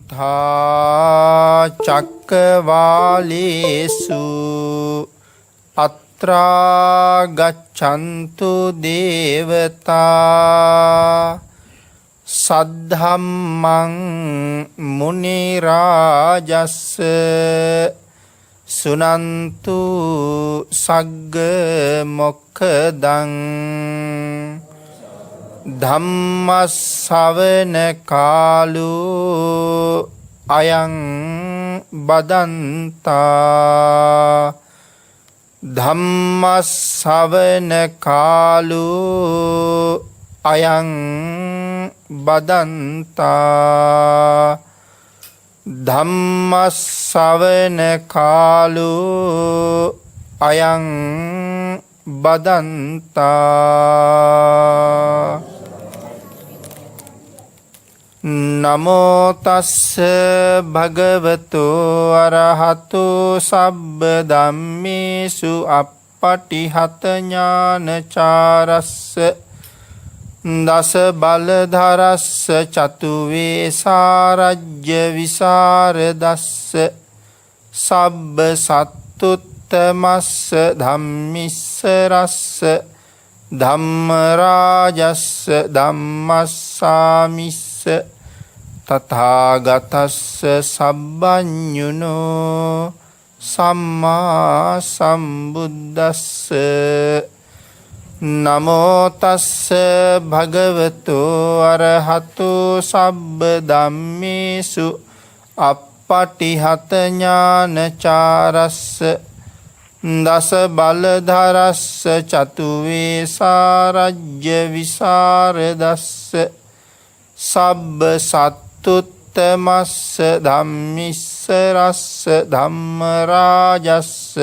තථා චක්කවාලේසු අත්‍රා ගච්ඡන්තු දේවතා සද්ධම්මං මුනි රාජස්ස සුනන්තු සග්ග මොක්ඛදං ධම්මස්සවන කාලෝ අයං බදන්තා ධම්මස්සවන කාලෝ අයං බදන්තා ධම්මස්සවන කාලෝ අයං බදන්තා නමෝ තස්ස භගවතු අරහතු සබ්බ ධම්මේසු අප්පටිහත ඥානචාරස්ස දස බලධරස්ස චතු වේසාරජ්‍ය විසරදස්ස සබ්බ සත්තුත්තමස්ස ධම්මිස්සරස්ස ධම්ම රාජස්ස ධම්මස්සාමිස්ස තථාගතස්ස සබ්බඤුනෝ සම්මා සම්බුද්දස්ස නමෝ තස්ස භගවතු අරහතු සබ්බ ධම්මේසු අප්පටිහත ඥානචාරස්ස දස බලධරස්ස චතු වේසාරජ්‍ය විසරදස්ස සබ්බ සත්තුත්තමස්ස ධම්මිස්සරස්ස ධම්ම රාජස්ස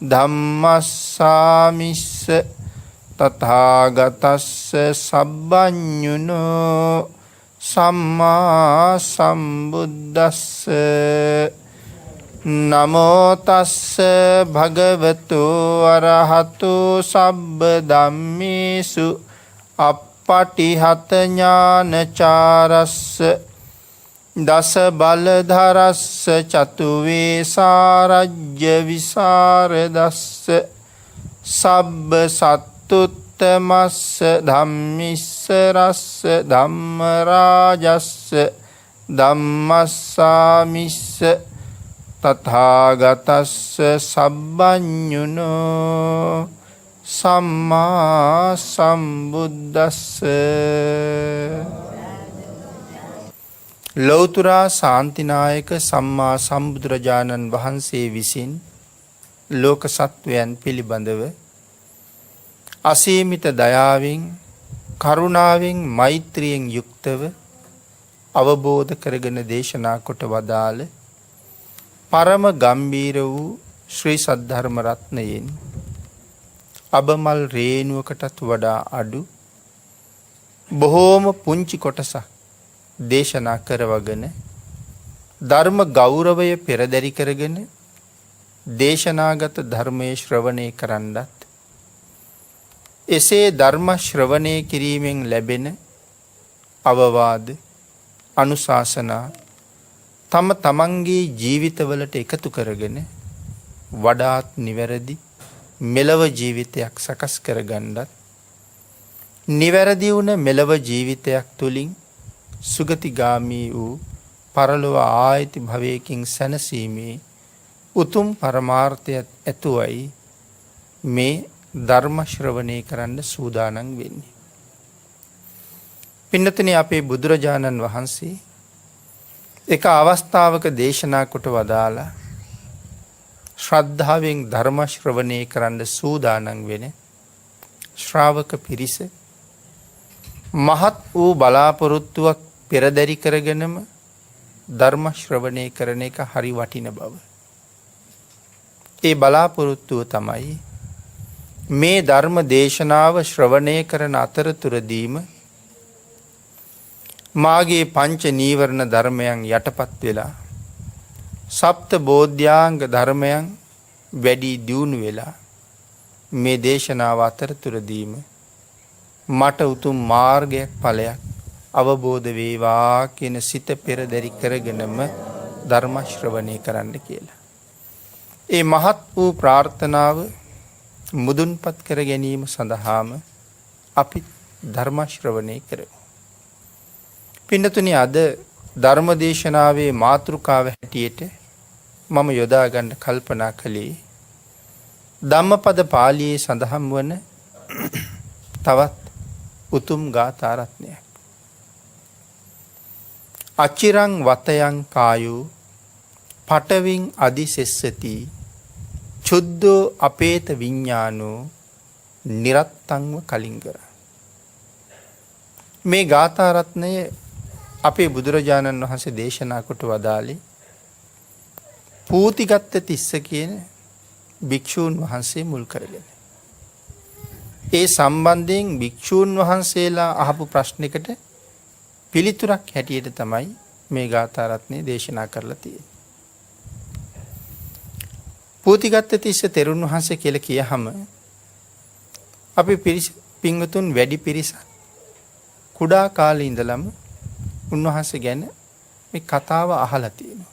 ධම්මස්සාමිස්ස තථාගතස්ස සබ්බඤුනෝ සම්මා සම්බුද්දස්ස නමෝ තස්ස භගවතු අරහතු සබ්බ ධම්මේසු අප්පටිහත ඥානචාරස්ස දස බලධරස්ස චතු වේසාරජ්‍ය විසරදස්ස සබ්බ සත්තුත්තමස්ස ධම්මිස්සරස්ස ධම්ම රාජස්ස ධම්මස්සාමිස්ස තථාගතස්ස සබ්බඤුනෝ සම්මා සම්බුද්දස්ස ලෞතර ශාන්තිනායක සම්මා සම්බුදුරජාණන් වහන්සේ විසින් ලෝක සත්වයන් පිළිබඳව අසීමිත දයාවෙන් කරුණාවෙන් මෛත්‍රියෙන් යුක්තව අවබෝධ කරගෙන දේශනා කොට වදාළ පරම ගම්බීර වූ ශ්‍රී සද්ධර්ම රත්නයෙන් අබමල් රේණුවකටත් වඩා අඩු බොහෝම පුංචි කොටසක් දේශනා කරවගෙන ධර්ම ගෞරවය පෙරදරි කරගෙන දේශනාගත ධර්මයේ ශ්‍රවණය කරන්නත් එසේ ධර්ම ශ්‍රවණය කිරීමෙන් ලැබෙන අවවාද අනුශාසනා තම තමන්ගේ ජීවිතවලට එකතු කරගෙන වඩාත් නිවැරදි මෙලව ජීවිතයක් සකස් කරගන්නත් නිවැරදි වුණ මෙලව ජීවිතයක් තුළින් සුගතිගාමී වූ පරලොව ආයති භවයකින් සැනසීමේ උතුම් පරමාර්ථය ඇතුවයි මේ ධර්ම ශ්‍රවණය කරන්න සූදානම් වෙන්නේ. පින්නතනේ අපේ බුදුරජාණන් වහන්සේ එක අවස්ථාවක දේශනා කොට වදාලා ශ්‍රද්ධාවෙන් ධර්ම ශ්‍රවණය කරන්න සූදානම් වෙන ශ්‍රාවක පිරිස මහත් වූ බලාපොරොත්තුවක් පෙරදරි කරගෙනම ධර්ම ශ්‍රවණය කරන එක හරි වටින බව. ඒ බලාපොරොත්තුව තමයි මේ ධර්ම දේශනාව ශ්‍රවණය කරන අතරතුරදීම මාගේ පංච නීවරණ ධර්මයන් යටපත් වෙලා සප්ත බෝධ්‍යාංග ධර්මයන් වැඩි දියුණු වෙලා මේ දේශනාව අතරතුරදීම මට උතුම් මාර්ගයක් ඵලයක් අවබෝධ වේවා කියන සිත පෙරදරි කරගෙනම ධර්ම ශ්‍රවණය කරන්න කියලා. ඒ මහත් වූ ප්‍රාර්ථනාව මුදුන්පත් කර ගැනීම සඳහාම අපි ධර්ම ශ්‍රවණය කරමු. පින්නතුනි, අද ධර්ම දේශනාවේ මාතෘකාව හැටියට මම යොදා ගන්න කල්පනා කළේ ධම්මපද පාළියේ සඳහන් වන තවත් උතුම් ගාථා රත්නයක්. අචිරං වතයන් කායු පටවින් අදිසෙස්සති චුද්ධෝ අපේත විඤ්ඤානෝ නිරත්තංව කලිංගර. මේ ගාථා රත්නය අපේ බුදුරජාණන් වහන්සේ දේශනා කොට වදාළේ පූතිගත්ත තිස්ස කියන භික්ෂූන් වහන්සේ මුල් කරගෙන. ඒ සම්බන්ධයෙන් භික්ෂූන් වහන්සේලා අහපු ප්‍රශ්නයකට පිළිතුරක් හැටියට තමයි මේ ගාථා රත්නය දේශනා කරලා තියෙන්නේ. පූතිගත්ත තිස්ස තෙරුන් වහන්සේ කියලා කියහම අපි පින්වතුන් වැඩි පිරිසක් කුඩා කාලේ ඉඳලම උන්වහන්සේ ගැන මේ කතාව අහලා තියෙනවා.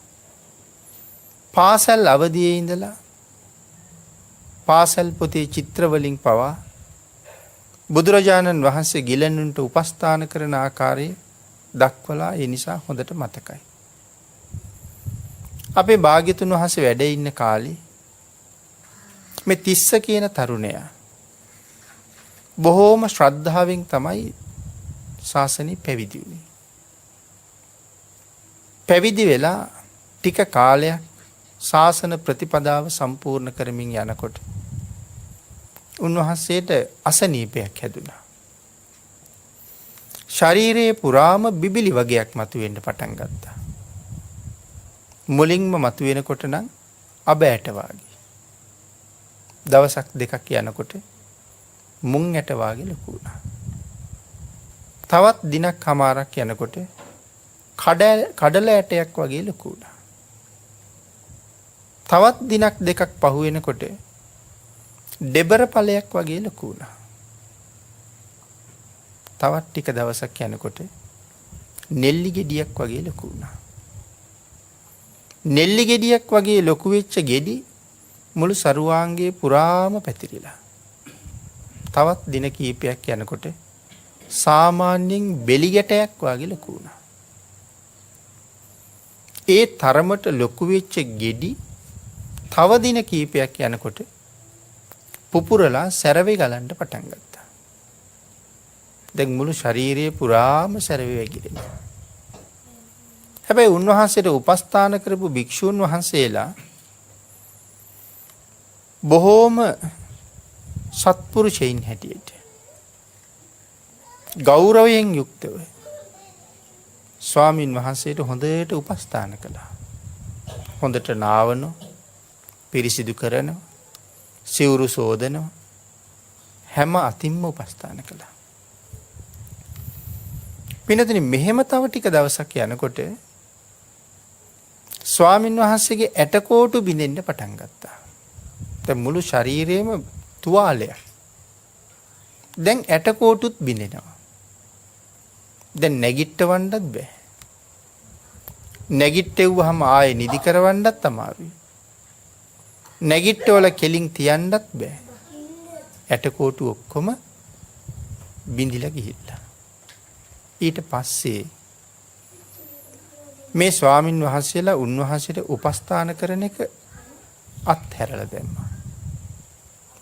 පාසල් අවදියේ ඉඳලා පාසල් පොතේ චිත්‍ර වලින් පවා බුදුරජාණන් වහන්සේ ගිලනුන්ට උපස්ථාන කරන ආකාරය දක්වලා ඒ නිසා හොඳට මතකයි. අපේ භාග්‍යතුන් වහන්සේ වැඩ ඉන්න කාලේ මේ තිස්ස කියන තරුණයා බොහෝම ශ්‍රද්ධාවෙන් තමයි ශාසනය පැවිදි වුණේ. පැවිදි වෙලා ටික කාලයක් ශාසන ප්‍රතිපදාව සම්පූර්ණ කරමින් යනකොට උන්වහන්සේට අසනීපයක් හැදුනා. ශරීරයේ පුරාම බිබිලි වගයක් මතුවෙන්න පටන් ගත්තා. මුලින්ම මතුවෙනකොට නම් අබ ඇට වාගේ. දවසක් දෙකක් යනකොට මුං ඇට වාගේ ලොකු වුණා. තවත් දිනක් හමාරක් යනකොට කඩල ඇටයක් වගේ ලොකු වුණා. තවත් දිනක් දෙකක් පහු වෙනකොට දෙබර ඵලයක් වගේ ලොකු වුණා. තවත් ටික දවසක් යනකොට නෙල්ලි ගෙඩියක් වගේ ලොකු වුණා. නෙල්ලි ගෙඩියක් වගේ ලොකු වෙච්ච ගෙඩි මුළු සරුවාංගයේ පුරාම පැතිරිලා. තවත් දින කීපයක් යනකොට සාමාන්‍යයෙන් බෙලි ගැටයක් වගේ ලොකු වුණා. ඒ තරමට ලොකු වෙච්ච ගෙඩි තව දින කීපයක් යනකොට පුපුරලා සැරවේ ගලන්න පටන් ගත්තා. දැන් මුළු ශරීරයේ පුරාම සැරවේ වැగిරෙනවා. හැබැයි උන්වහන්සේට උපස්ථාන කරපු භික්ෂූන් වහන්සේලා බොහෝම සත්පුරුෂයින් හැටියට ගෞරවයෙන් යුක්තව ස්වාමින් වහන්සේට හොඳට උපස්ථාන කළා. හොඳට නාවනවා, පිරිසිදු කරනවා, සිවුරු සෝදනවා, හැම අතින්ම උපස්ථාන කළා. පින්නතුනි, මෙහෙම තව ටික දවසක් යනකොට ස්වාමින් වහන්සේගේ ඇටකෝටු බිඳෙන්න පටන් ගත්තා. දැන් මුළු ශරීරේම තුවාලයක්. දැන් ඇටකෝටුත් බිඳෙනවා. දැන් නැගිටවන්නත් බෑ. නැගිටෙව්වහම ආයේ නිදි කරවන්නත් අමාරුයි. නැගිටවල කෙලින් තියන්නත් බෑ. ඇටකෝටු ඔක්කොම බිඳිලා ගිහිල්ලා. ඊට පස්සේ මේ ස්වාමින් වහන්සේලා උන්වහන්සේට උපස්ථාන කරන එක අත්හැරලා දැම්මා.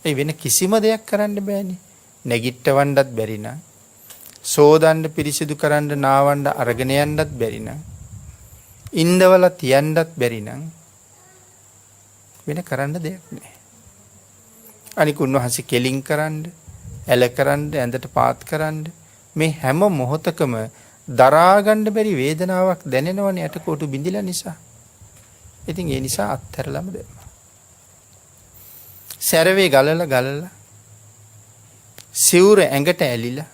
ඒ වෙන කිසිම දෙයක් කරන්න බෑනේ. නැගිටවන්නත් බැරි නම්, සෝදන්න පිරිසිදු කරන්න නාවන්න අරගෙන යන්නත් බැරි නම්, ඉන්දවල තියන්නත් බැරි නම් වෙන කරන්න දෙයක් නෑ. අනික උන්වහන්සේ කෙලින් කරන්න, ඇල කරන්න, ඇඳට පාත් කරන්න මේ හැම මොහොතකම දරා ගන්න බැරි වේදනාවක් දැනෙනවනේ ඇටකොටු බිඳිලා නිසා. ඉතින් ඒ නිසා අත්හැරලම දැම්මා. සැරවේ ගලලා සිවුර ඇඟට ඇලිලා,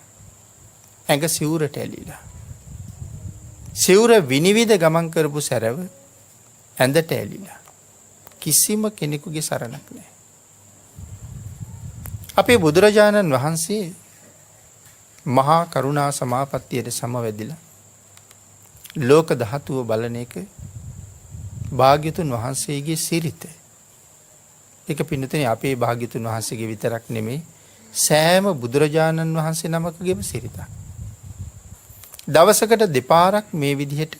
ඇඟ සිවුරට ඇලිලා, සිවුර විනිවිද ගමන් කරපු සැරව ඇඳට ඇලිලා. කිසිම කෙනෙකුගේ සරණක් නැහැ. අපේ බුදුරජාණන් වහන්සේ මහා කරුණා සමාපත්තියට සමවැදිලා ලෝක ධාතුව බලන එක භාග්‍යතුන් වහන්සේගේ සිරිත. ඒක පින්නතනේ අපේ භාග්‍යතුන් වහන්සේගේ විතරක් නෙමෙයි සෑම බුදුරජාණන් වහන්සේ නමකගේම සිරිතක්. දවසකට දෙපාරක් මේ විදිහට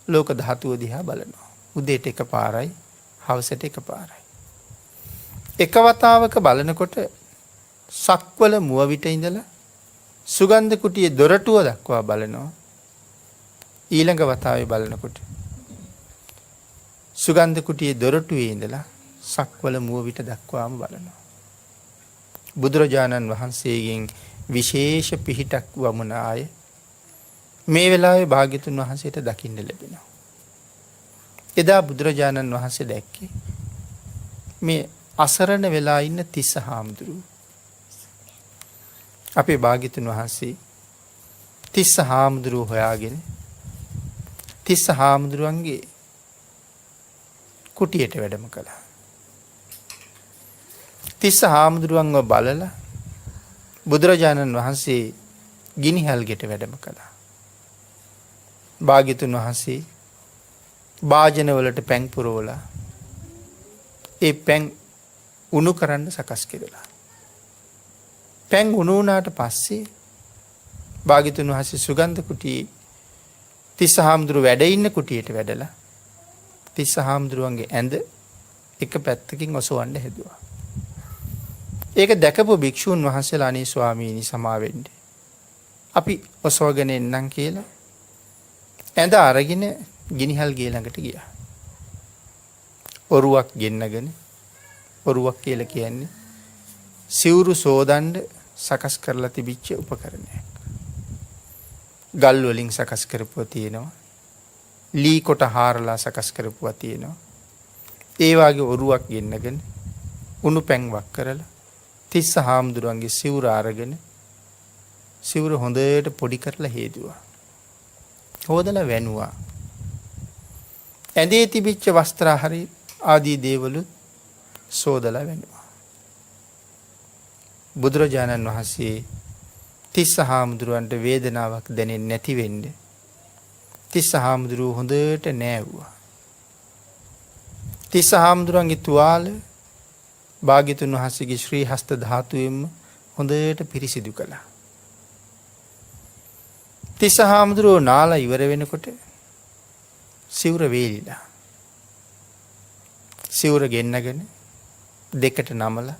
ලෝක ධාතුව දිහා බලනවා. උදේට එකපාරයි, හවසට එකපාරයි. එක වතාවක බලනකොට සක්වල මුව විට ඉඳලා සුගන්ධ කුටියේ දොරටුව දක්වා බලනවා. ඊළඟ වතාවේ බලනකොට සුගන්ධ කුටියේ දොරටුවේ ඉඳලා සක්වල මුව විට දක්වාම බලනවා. බුදුරජාණන් වහන්සේගෙන් විශේෂ පිහිටක් වමනාය මේ වෙලාවේ භාග්‍යතුන් වහන්සේට දකින්න ලැබෙනවා. එදා බුදුරජාණන් වහන්සේ දැක්කේ මේ අසරණ වෙලා ඉන්න තිස්ස හාමුදුරුවෝ. අපේ භාග්‍යතුන් වහන්සේ තිස්ස හාමුදුරුවෝ හොයාගෙන තිස්ස හාමුදුරුවන්ගේ කුටියට වැඩම කළා. තිස්ස හාමුදුරුවන්ව බලලා බුදුරජාණන් වහන්සේ ගිනිහල්ගෙට වැඩම කළා. භාග්‍යතුන් වහන්සේ භාජනවලට පැන් පුරවලා ඒ පැන් උණු කරන්න සකස් කෙරලා. පැන් උණු වුණාට පස්සේ භාග්‍යතුන් වහන්සේ සුගන්ධ කුටියේ තිස්ස හාමුදුරුවෝ වැඩ ඉන්න කුටියට වැඩලා තිස්ස හාමුදුරුවන්ගේ ඇඳ එක පැත්තකින් ඔසවන්න හැදුවා. ඒක දැකපු භික්ෂූන් වහන්සේලා අනේ ස්වාමීනි සමාවෙන්න. අපි ඔසවගෙන එන්නම් කියලා ඇඳ අරගෙන ගිනිහල් ගේ ළඟට ගියා. ඔරුවක් ගෙන්නගෙන ඔරුවක් කියලා කියන්නේ සිවුරු සෝදන්න සකස් කරලා තිබිච්ච උපකරණයක්. ගල් වලින් සකස් කරපුවා තියෙනවා. ලී කොට හාරලා සකස් කරපුවා තියෙනවා. ඒ වගේ ඔරුවක් ගෙන්නගෙන උණු පැන් වක් කරලා තිස්ස හාමුදුරුවන්ගේ සිවුර අරගෙන සිවුර හොඳට පොඩි කරලා හේදුවා. හොදලා වැනුවා. ඇඳේ තිබිච්ච වස්ත්‍ර හරි ආදී දේවලුත් සෝදලා වැනුවා. බුදුරජාණන් වහන්සේ තිස්ස හාමුදුරුවන්ට වේදනාවක් දැනෙන්නේ නැති වෙන්න තිස්ස හාමුදුරුවෝ හොඳට නෑවුවා. තිස්ස හාමුදුරුවන්ගේ තුවාල භාග්‍යතුන් වහන්සේගේ ශ්‍රී හස්ත ධාතුවෙන්ම හොඳට පිරිසිදු කළා. තිස්ස හාමුදුරුවෝ නාලා ඉවර වෙනකොට සිවුර වේලිලා. සිවුර ගෙන්නගෙන දෙකට නමලා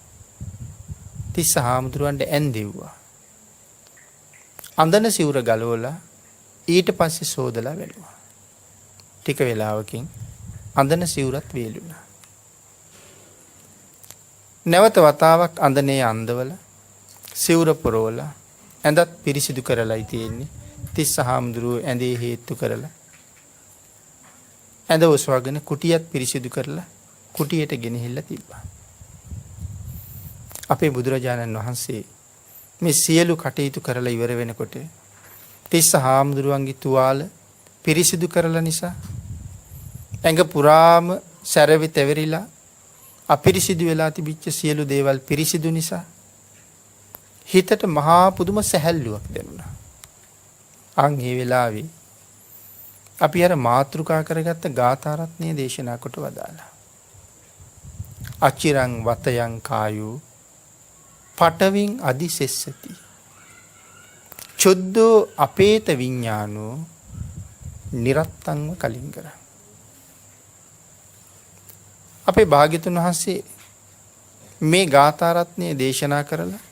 තිස්ස හාමුදුරුවන්ට ඇන්දෙව්වා. අඳන සිවුර ගලවලා ඊට පස්සේ සෝදලා වැළුවා. ටික වෙලාවකින් අඳන සිවුරත් වේලුණා. නැවත වතාවක් අඳනේ අඳවල සිවුර පුරවලා ඇඳත් පිරිසිදු කරලායි තියෙන්නේ. තිස්ස හාමුදුරුවෝ ඇඳේ හේතු කරලා ඇඳ ඔසවගෙන කුටියත් පිරිසිදු කරලා කුටියට ගෙනහිල්ලා තිබ්බා. අපේ බුදුරජාණන් වහන්සේ මේ සියලු කටයුතු කරලා ඉවර වෙනකොට තිස්ස හාමුදුරුවන්ගේ තුවාල පිරිසිදු කරලා නිසා ඇඟ පුරාම සැරවි තැවරිලා අපිරිසිදු වෙලා තිබිච්ච සියලු දේවල් පිරිසිදු නිසා හිතට මහා පුදුම සැහැල්ලුවක් දැනුණා. අන් ඒ වෙලාවේ අපි අර මාතෘකා කරගත්ත ගාථා රත්නයේ දේශනා කොට වදාලා. අචිරං වතයන් කායු පටවින් අදිසෙස්සති. චුද්ධෝ අපේත විඤ්ඤාණෝ නිරත්තංව කලින්කර. අපේ භාග්‍යතුන් වහන්සේ මේ ගාථා රත්නයේ දේශනා කරලා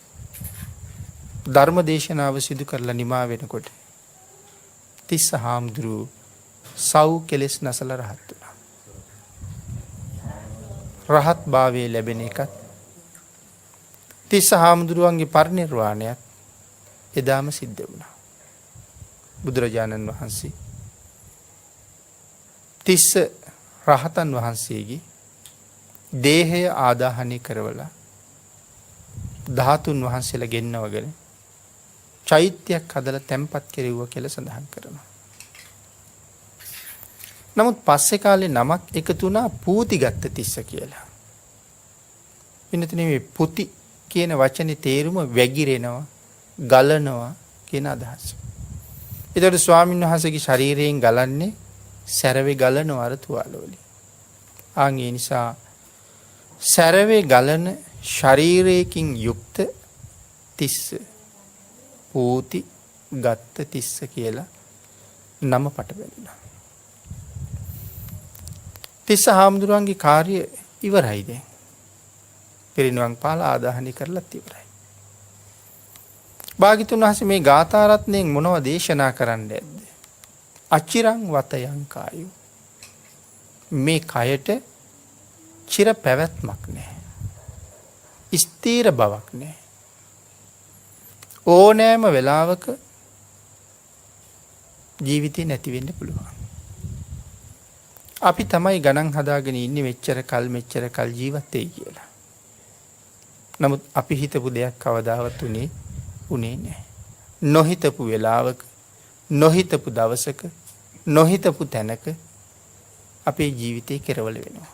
ධර්ම දේශනාව සිදු කරලා නිමා වෙනකොට තිස්ස හාමුදුරුවෝ සව් කෙලෙස් නැසල රහත් වුණා. රහත් භාවයේ ලැබෙන එකත් තිස්ස හාමුදුරුවන්ගේ පරිනිර්වාණයත් එදාම සිද්ධ වුණා. බුදුරජාණන් වහන්සේ තිස්ස රහතන් වහන්සේගේ දේහය ආදාහනය කරවලා ධාතුන් වහන්සේලා ගෙන්නවගෙන චෛත්‍යයක් හදලා තැන්පත් කෙරෙව්වා කියලා සඳහන් කරනවා. නමුත් පස්සේ කාලේ නමක් එකතු වුණා පූතිගත්ත තිස්ස කියලා. වෙනතනේ මේ පුති කියන වචනේ තේරුම වැగిරෙනවා, ගලනවා කියන අදහස. ඒතකොට ස්වාමීන් වහන්සේගේ ශරීරයෙන් ගලන්නේ සැරවේ ගලන වර තුවාලවලින්. ආන් ඒ නිසා සැරවේ ගලන ශරීරයකින් යුක්ත තිස්ස පූති ගත්ත තිස්ස කියලා නම පටබැලුණා. තිස්ස හාමුදුරුවන්ගේ කාර්ය ඉවරයි දැන්. පිරිනිවන් පාලා ආදාහනය කරලත් ඉවරයි. භාග්‍යවතුන් වහන්සේ මේ ගාථා රත්නයෙන් මොනව දේශනා කරන්න ඇද්ද? අචිරං වතයං කායු. මේ කයට චිර පැවැත්මක් නැහැ. ස්ථීර බවක් නැහැ. ඕනෑම වෙලාවක ජීවිතේ නැති වෙන්න පුළුවන්. අපි තමයි ගණන් හදාගෙන ඉන්නේ මෙච්චර කල් ජීවත් වෙයි කියලා. නමුත් අපි හිතපු දෙයක් කවදාවත් උනේ නැහැ. නොහිතපු වෙලාවක, නොහිතපු දවසක, නොහිතපු තැනක අපේ ජීවිතේ කෙරවල වෙනවා.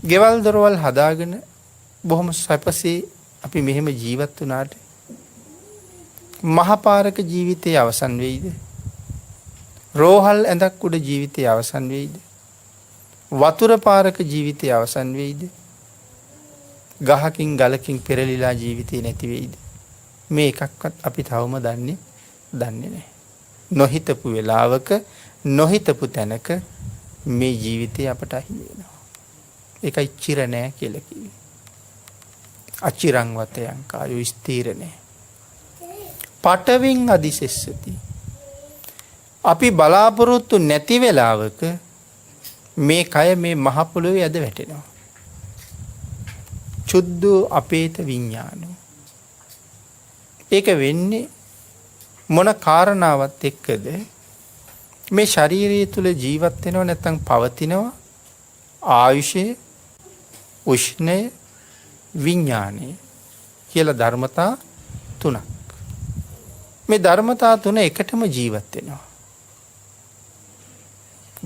ගෙවල් දොරවල් හදාගෙන බොහොම සැපසේ අපි මෙහෙම ජීවත් වුණාට මහපාරක ජීවිතයේ අවසන් වෙයිද? රෝහල් ඇඳක් උඩ ජීවිතයේ අවසන් වෙයිද? වතුර පාරක ජීවිතයේ අවසන් වෙයිද? ගහකින් ගලකින් පෙරලිලා ජීවිතේ නැති වෙයිද? මේ එකක්වත් අපි තවම දන්නේ නැහැ. නොහිතපු වෙලාවක නොහිතපු තැනක මේ ජීවිතේ අපට අහිමි වෙනවා. ඒකයි චිර නැහැ කියලා කිව්වේ. අචිරං වතයං කායු ස්ථීර නැහැ. පටවින් අදිසෙස්සති. අපි බලාපොරොත්තු නැති වෙලාවක මේ කය මේ මහ පොළොවේ ඇද වැටෙනවා. චුද්ධෝ අපේත විඥානෝ. ඒක වෙන්නේ මොන කාරණාවත් එක්කද? මේ ශරීරය තුල ජීවත් වෙනව නැත්නම් පවතිනවා ආයුෂය, උෂ්ණය, විඥානය කියලා ධර්මතා තුනක්. මේ ධර්මතා තුන එකටම ජීවත් වෙනවා.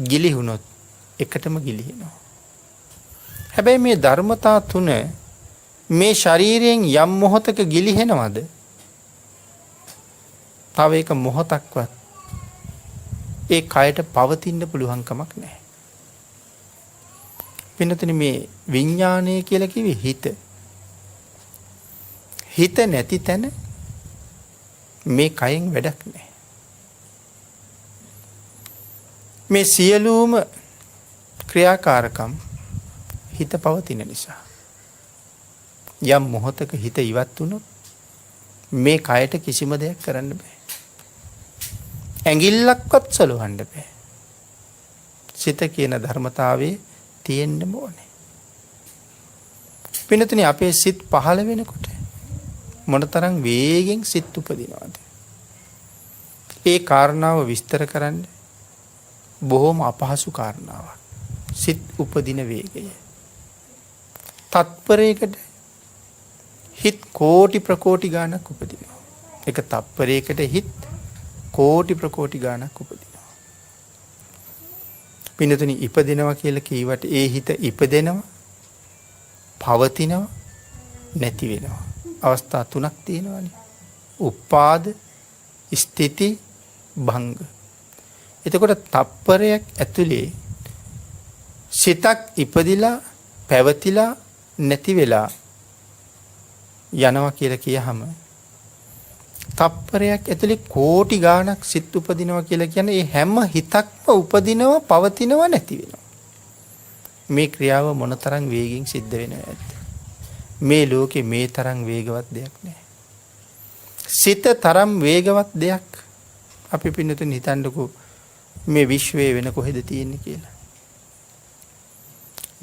ගිලිහුනොත් එකටම ගිලිහෙනවා. හැබැයි මේ ධර්මතා තුන මේ ශරීරයෙන් යම් මොහොතක ගිලිහෙනවද? තව එක මොහොතක්වත් ඒ කයට පවතින්න පුළුවන් කමක් නැහැ. වෙනතන මේ විඥානය කියලා කිව්වේ හිත. හිත නැති තැන මේ කයෙන් වැඩක් නැහැ. මේ සියලුම ක්‍රියාකාරකම් හිත පවතින නිසා. යම් මොහොතක හිත ඉවත් වුණොත් මේ කයට කිසිම දෙයක් කරන්න බෑ. ඇඟිල්ලක්වත් සලවන්න බෑ. සිත කියන ධර්මතාවයේ තියෙන්න ඕනේ. පින්නතුනි අපේ සිත් පහළ වෙනකොට මොනතරම් වේගෙන් සිත් උපදිනවද? ඒ කාරණාව විස්තර කරන්න බොහොම අපහසු කාරණාවක්. සිත් උපදින වේගය. තත්පරයකට හිත් කෝටි ප්‍රකෝටි ගාණක් උපදිනවා. එක තත්පරයකට හිත් කෝටි ප්‍රකෝටි ගාණක් උපදිනවා. පින්නතුනි ඉපදිනවා කියලා කීවට ඒ හිත ඉපදෙනවා, පවතිනවා, නැති වෙනවා. අවස්ථා තුනක් තියෙනවානේ. උපාද, ස්ථಿತಿ, භංග. එතකොට තප්පරයක් ඇතුලේ සිතක් ඉපදිලා, පැවතිලා, නැති වෙලා යනවා කියලා කියහම තප්පරයක් ඇතුලේ කෝටි ගාණක් සිත් උපදිනවා කියලා කියන්නේ ඒ හැම හිතක්ම උපදිනවා, පවතිනවා, නැති වෙනවා. මේ ක්‍රියාව මොනතරම් වේගින් සිද්ධ වෙනවද? මේ ලෝකේ මේ තරම් වේගවත් දෙයක් නැහැ. සිත තරම් වේගවත් දෙයක් අපි පින්නතුන් හිතන්නකෝ මේ විශ්වයේ වෙන කොහෙද තියෙන්නේ කියලා.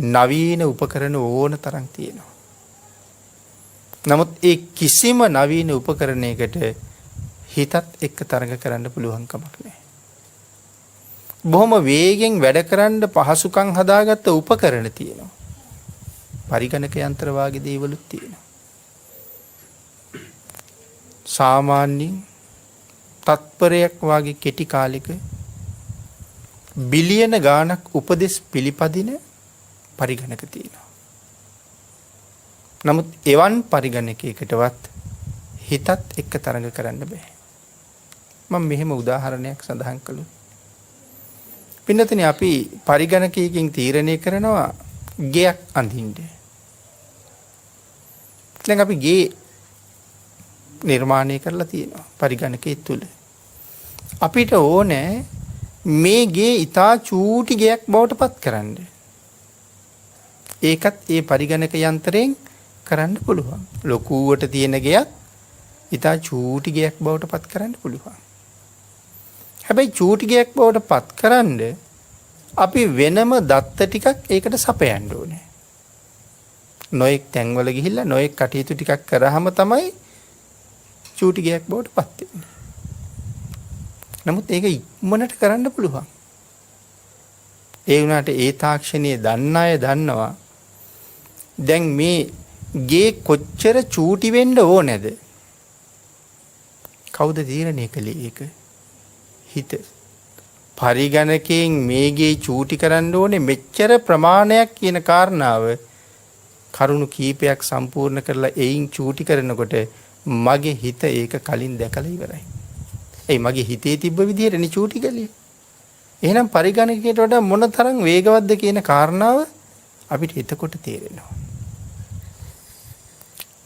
නවීන උපකරණ ඕන තරම් තියෙනවා. නමුත් ඒ කිසිම නවීන උපකරණයකට හිතත් එක්ක තරඟ කරන්න පුළුවන් කමක් නැහැ. බොහොම වේගෙන් වැඩ කරන්න පහසුකම් හදාගත්ත උපකරණ තියෙනවා. පරිගණක යන්ත්‍ර වාගේ දේවලුත් තියෙනවා. සාමාන්‍යයෙන් තත්පරයක් වාගේ කෙටි කාලෙක බිලියන ගාණක් උපදෙස් පිළිපදින පරිගණක තියෙනවා. නමුත් එවන් පරිගණකයකටවත් හිතත් එක්ක තරඟ කරන්න බෑ. මම මෙහෙම උදාහරණයක් සඳහන් කළොත්. පින්නතනේ අපි පරිගණකයකින් තීරණය කරනවා ගෙයක් අඳින්න. දැන් අපි ගේ නිර්මාණය කරලා තියෙනවා පරිගණකයේ තුල. අපිට ඕනේ මේ ගේ ඊටා චූටි ගයක් බවට පත් කරන්න. ඒකත් ඒ පරිගණක යන්ත්‍රයෙන් කරන්න පුළුවන්. ලොකුවට තියෙන ගයක් ඊටා චූටි ගයක් බවට පත් කරන්න පුළුවන්. හැබැයි චූටි ගයක් බවට පත් කරන්න අපි වෙනම දත්ත ටිකක් ඒකට සපයන්න ඕනේ. නොඑක් තැන්වල ගිහිල්ලා නොඑක් කටයුතු ටිකක් කරාම තමයි චූටි ගයක් බවට පත් වෙන්නේ. නමුත් ඒක ඉක්මනට කරන්න පුළුවන්. ඒ වුණාට ඒ තාක්ෂණයේ දන්න අය දන්නවා දැන් මේ ගේ කොච්චර චූටි වෙන්න ඕනේද? කවුද තීරණය කළේ ඒක? හිත. පරිගණකයෙන් මේ ගේ චූටි කරන්න ඕනේ මෙච්චර ප්‍රමාණයක් කියන කාරණාව කරුණු කීපයක් සම්පූර්ණ කරලා එයින් චූටි කරනකොට මගේ හිත ඒක කලින් දැකලා ඉවරයි. ඒ මගේ හිතේ තිබ්බ විදිහටනේ චූටි කළේ. එහෙනම් පරිගණකයට වඩා මොනතරම් වේගවත්ද කියන කාරණාව අපිට එතකොට තේරෙනවා.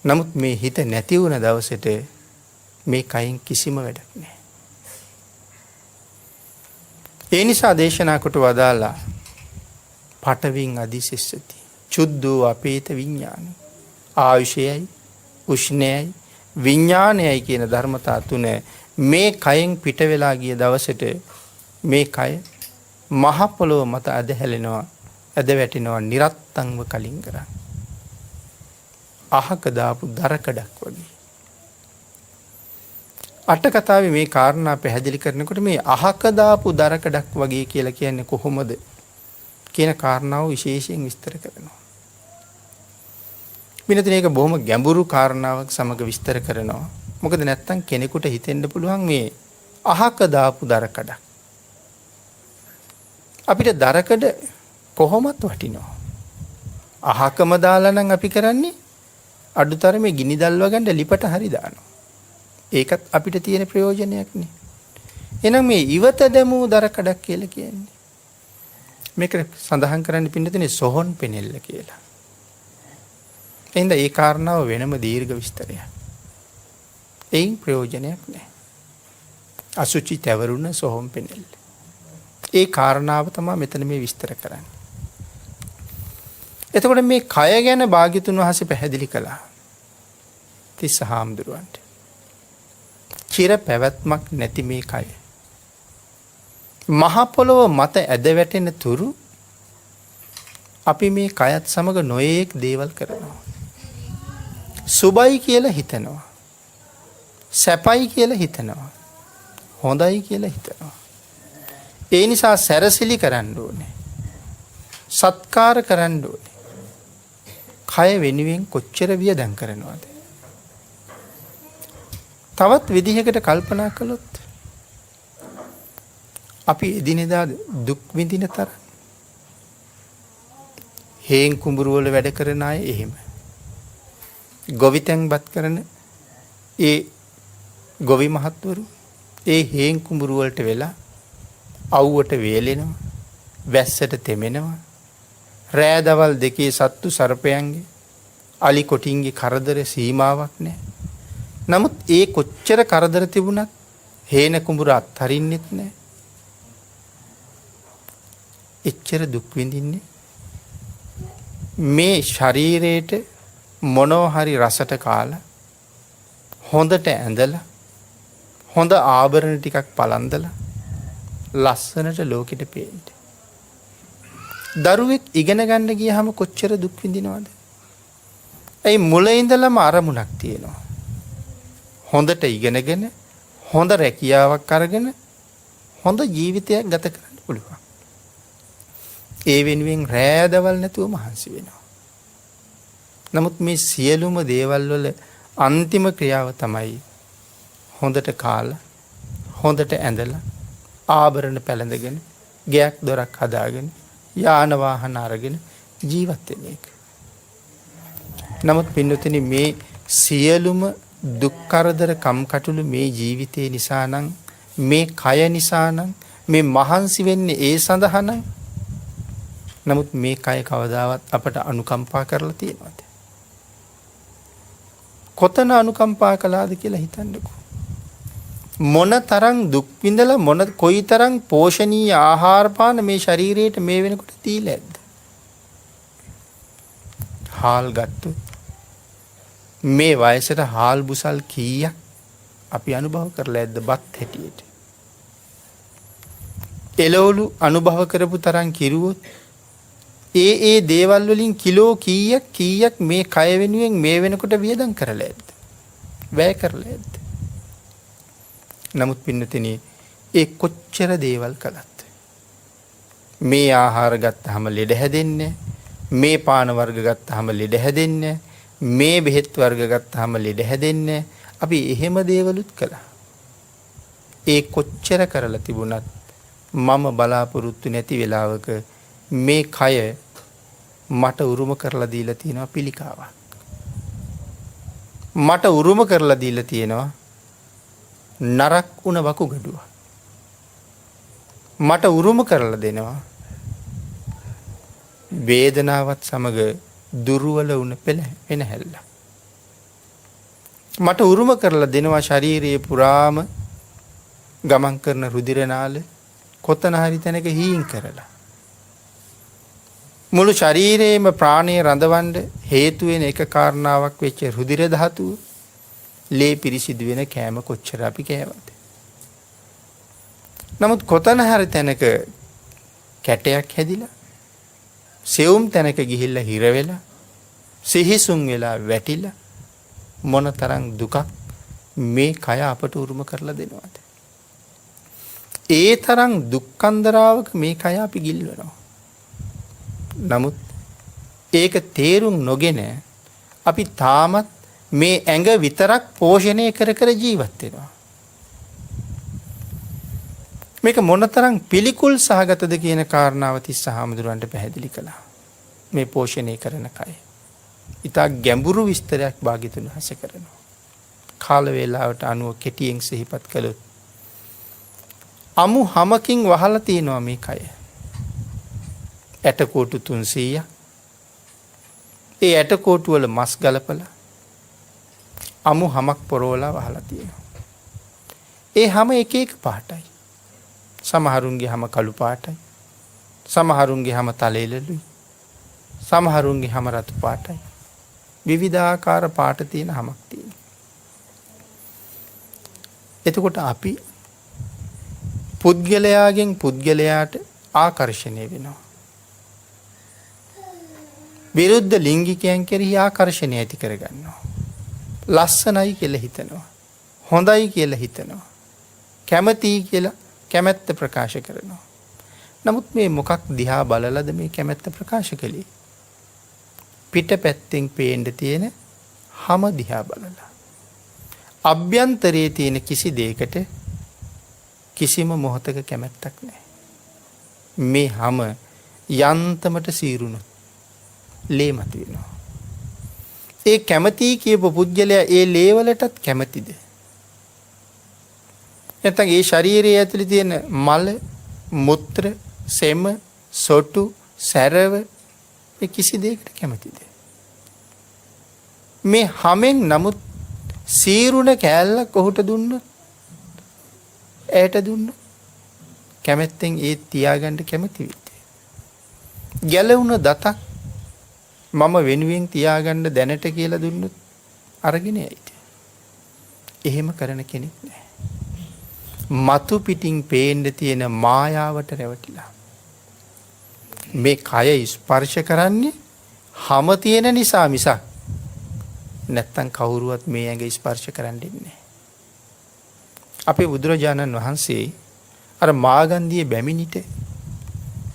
නමුත් මේ හිත නැති වුණ දවසට මේ කයින් කිසිම වැඩක් නැහැ. ඒ නිසා දේශනා කොට වදාලා පඨවින් අදිසෙස්සති චුද්ධෝ අපේත විඥාන. ආයුෂයයි උෂ්ණයයි විඥානයයි කියන ධර්මතා තුන මේ කයෙන් පිට වෙලා ගිය දවසට මේ කය මහ පොළොව මත ඇදහැලෙනවා, ඇද වැටෙනවා නිරත්තංව කලින් කරා. අහක දාපු දරකඩක් වගේ. අට කතාවේ මේ කාරණා පැහැදිලි කරනකොට මේ අහක දාපු දරකඩක් වගේ කියලා කියන්නේ කොහොමද කියන කාරණාව විශේෂයෙන් විස්තර කරනවා. මිනිත්තුනේ ඒක බොහොම ගැඹුරු කාරණාවක් සමග විස්තර කරනවා. මොකද නැත්තම් කෙනෙකුට හිතෙන්න පුළුවන් මේ අහක දාපු දරකඩක්. අපිට දරකඩ කොහොමත් වටිනවා. අහකම දාලා නම් අපි කරන්නේ අඩුතරමේ ගිනි දල්ව ගන්න ලිපට හරි දානවා. ඒකත් අපිට තියෙන ප්‍රයෝජනයක් නේ. එහෙනම් මේ ඉවත දැමූ දරකඩක් කියලා කියන්නේ මේක සඳහන් කරන්න පින්නතුනේ සොහොන් පෙනෙල්ල කියලා. එහෙනම් ඒ කාරණාව වෙනම දීර්ඝ විස්තරයක්. ඒයින් ප්‍රයෝජනයක් නැහැ. අසුචි තැවරුණ සොහොන් පෙනෙල්ල. ඒ කාරණාව තමයි මෙතන මේ විස්තර කරන්නේ. එතකොට මේ කය ගැන භාග්‍යතුන් වහන්සේ පැහැදිලි කළා. තිස්ස හාමුදුරුවන්ට. චිර පැවැත්මක් නැති මේ කය. මහ පොළොව මත ඇද වැටෙන තුරු අපි මේ කයත් සමග නොයේක් දේවල් කරනවා. සුබයි කියලා හිතනවා. සැපයි කියලා හිතනවා. හොඳයි කියලා හිතනවා. ඒ නිසා සැරසිලි කරන්න ඕනේ. සත්කාර කරන්න ඕනේ. කය වෙනුවෙන් කොච්චර වියදම් කරනවද? තවත් විදිහකට කල්පනා කළොත් අපි එදිනෙදා දුක් විඳින තරම් හේන් කුඹුරු වල වැඩ කරන අය එහෙම. ගොවිතැන්පත් කරන ඒ ගොවි මහත්වරු ඒ හේන් කුඹුරු වලට වෙලා අවුවට වේලෙනවා, වැස්සට තෙමෙනවා. රෑ දවල් දෙකේ සත්තු සර්පයන්ගේ අලි කොටින්ගේ කරදර සීමාවක් නැහැ. නමුත් ඒ කොච්චර කරදර තිබුණත් හේන කුඹුර අත්හරින්නෙත් නැහැ. එච්චර දුක් විඳින්නේ මේ ශරීරයට මොනවා හරි රසට කාලා හොඳට ඇඳලා හොඳ ආභරණ ටිකක් පලන්දලා ලස්සනට ලෝකෙට පේන්න. දරුවෙක් ඉගෙන ගන්න ගියාම කොච්චර දුක් විඳිනවද? ඒ මුල ඉඳලම අරමුණක් තියෙනවා. හොඳට ඉගෙනගෙන හොඳ රැකියාවක් අරගෙන හොඳ ජීවිතයක් ගත කරන්න පුළුවන්. ඒ වෙනුවෙන් රෑදවල් නැතුව මහන්සි වෙනවා. නමුත් මේ සියලුම දේවල් වල අන්තිම ක්‍රියාව තමයි හොඳට කාලා හොඳට ඇඳලා ආභරණ පැළඳගෙන ගෙයක් දොරක් හදාගෙන යාන වාහන අරගෙන ජීවත් වෙන එක. නමුත් පින්නතුනි මේ සියලුම දුක් කරදර කම්කටොළු මේ ජීවිතේ නිසා නම් මේ කය නිසා නම් මේ මහන්සි වෙන්නේ ඒ සඳහා නම් නමුත් මේ කය කවදාවත් අපට අනුකම්පා කරලා තියෙනවද? කොතන අනුකම්පා කළාද කියලා හිතන්නකෝ. මොන තරම් දුක් විඳලා මොන කොයිතරම් පෝෂණීය ආහාර පාන මේ ශරීරයට මේ වෙනකොට දීලා ඇද්ද? හාල් ගත්තොත් මේ වයසට හාල් බුසල් කීයක් අපි අනුභව කරලා ඇද්ද බත් හැටියට? එළවලු අනුභව කරපු තරම් කිරුවොත් ඒ දේවල් වලින් කිලෝ කීයක් මේ කය වෙනුවෙන් මේ වෙනකොට වියදම් කරලා ඇද්ද? වැය කරලා ඇද්ද? නමුත් පින්නතෙනි ඒ කොච්චර දේවල් කළත් මේ ආහාර ගත්තාම ලෙඩ හැදෙන්නේ, මේ පාන වර්ග ගත්තාම ලෙඩ හැදෙන්නේ, මේ බෙහෙත් වර්ග ගත්තාම ලෙඩ හැදෙන්නේ. අපි එහෙම දේවලුත් කළා. ඒ කොච්චර කරලා තිබුණත් මම බලාපොරොත්තු නැති වෙලාවක මේ කය මට උරුම කරලා දීලා තියෙනවා පිළිකාවක්. මට උරුම කරලා දීලා තියෙනවා නරක් වුණ වකුගඩුව. මට උරුම කරලා දෙනවා වේදනාවත් සමග දුර්වල වුණ පෙනහැල්ල. මට උරුම කරලා දෙනවා ශරීරයේ පුරාම ගමන් කරන රුධිර නාල කොතන හරි තැනක හීන් කරලා මුළු ශරීරයේම ප්‍රාණය රඳවන්න හේතු වෙන එක කාරණාවක් වෙච්ච රුධිර ධාතුව ලේ පිරිසිදු වෙන කෑම කොච්චර අපි කෑවද? නමුත් කොතන හරි තැනක කැටයක් හැදිලා සෙවුම් තැනක ගිහිල්ලා හිර වෙලා සිහිසුන් වෙලා වැටිලා මොනතරම් දුකක් මේ කය අපට උරුම කරලා දෙනවද? ඒ තරම් දුක්ඛන්දරාවක මේ කය අපි ගිල්වනවා. නමුත් ඒක තේරුම් නොගෙන අපි තාමත් මේ ඇඟ විතරක් පෝෂණය කර ජීවත් වෙනවා. මේක මොනතරම් පිළිකුල් සහගතද කියන කාරණාව තිස්ස හාමුදුරන්ට පැහැදිලි කළා. මේ පෝෂණය කරන කය. ඉතා ගැඹුරු විස්තරයක් භාග්‍යතුන් වහන්සේ කරනවා. කාල වේලාවට අනුව කෙටියෙන් සිහිපත් කළොත් අමු හමකින් වහලා තියෙනවා මේ කය. ඇටකොටු 300ක්. ඒ ඇටකොටු වල මස් ගලපලා අමු හමක් පොරවලා වහලා තියෙනවා. ඒ හැම එක පාටයි. සමහරුන්ගේ හැම කළු පාටයි. සමහරුන්ගේ හැම තලෙලලුයි. සමහරුන්ගේ හැම රතු පාටයි. විවිධාකාර පාට තියෙන හැමක් තියෙනවා. එතකොට අපි පුද්ගලයාගෙන් පුද්ගලයාට ආකර්ෂණය වෙනවා. විරුද්ධ ලිංගිකයන් කෙරෙහි ආකර්ෂණය ඇති කරගන්නවා. ලස්සනයි කියලා හිතනවා. හොඳයි කියලා හිතනවා. කැමතියි කියලා කැමැත්ත ප්‍රකාශ කරනවා. නමුත් මේ මොකක් දිහා බලලද මේ කැමැත්ත ප්‍රකාශ කළේ? පිටපැත්තෙන් පේන්න තියෙන හැම දිහා බලලා. අභ්‍යන්තරයේ තියෙන කිසි දෙයකට කිසිම මොහතක කැමැත්තක් නැහැ. මේ හැම යන්තමට සීරුණොත් ලේ මතුවෙනවා. ඒ කැමති කියපු පුද්ගලයා ඒ ලේවලටත් කැමතිද? නැත්නම් ඒ ශරීරයේ ඇතුලේ තියෙන මල, මුත්‍ර, සෙම, සොටු, සැරව මේ කිසි දෙයකට කැමතිද? මේ හැමෙන් නමුත් සීරුණ කෑල්ලක් ඔහුට දුන්නොත් ඇයට දුන්නොත් කැමැත්තෙන් ඒ තියාගන්න කැමති වෙයිද? ගැලවුණ දතක් මම වෙනුවෙන් තියාගන්න දැනට කියලා දුන්නොත් අරගෙන යයිද? එහෙම කරන කෙනෙක් නැහැ. මතු පිටින් පේන්න තියෙන මායාවට රැවටිලා මේ කය ස්පර්ශ කරන්නේ හැම තියෙන නිසා මිසක් නැත්තම් කවුරුවත් මේ ඇඟ ස්පර්ශ කරන්නේ නැහැ. අපේ බුදුරජාණන් වහන්සේ අර මාගන්ධියේ බැමිණිට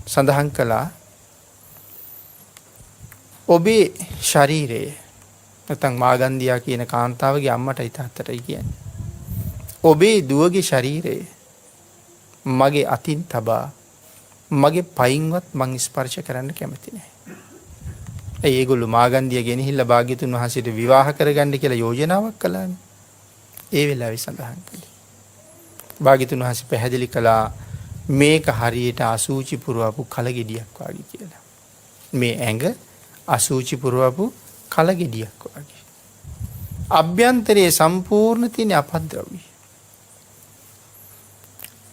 සඳහන් කළා ඔබේ ශරීරයේ නැත්නම් මාගන්ධියා කියන කාන්තාවගේ අම්මටයි තාත්තටයි කියන්නේ. ඔබේ දුවගේ ශරීරය මගේ අතින් තබා මගේ පයින්වත් මං ස්පර්ශ කරන්න කැමති නැහැ. ඒගොල්ලෝ මාගන්ධිය ගෙනහිල්ලා භාග්‍යතුන් වහන්සේට විවාහ කරගන්න කියලා යෝජනාවක් කළානේ. ඒ වෙලාවේ සඳහන් කළේ. භාග්‍යතුන් වහන්සේ පැහැදිලි කළා මේක හරියට අසූචි පුරවපු කලගෙඩියක් වගේ කියලා. මේ ඇඟ අසූචි පුරවපු කලගෙඩියක් වගේ. අභ්‍යන්තරයේ සම්පූර්ණ තියෙන අපද්‍රව්‍ය.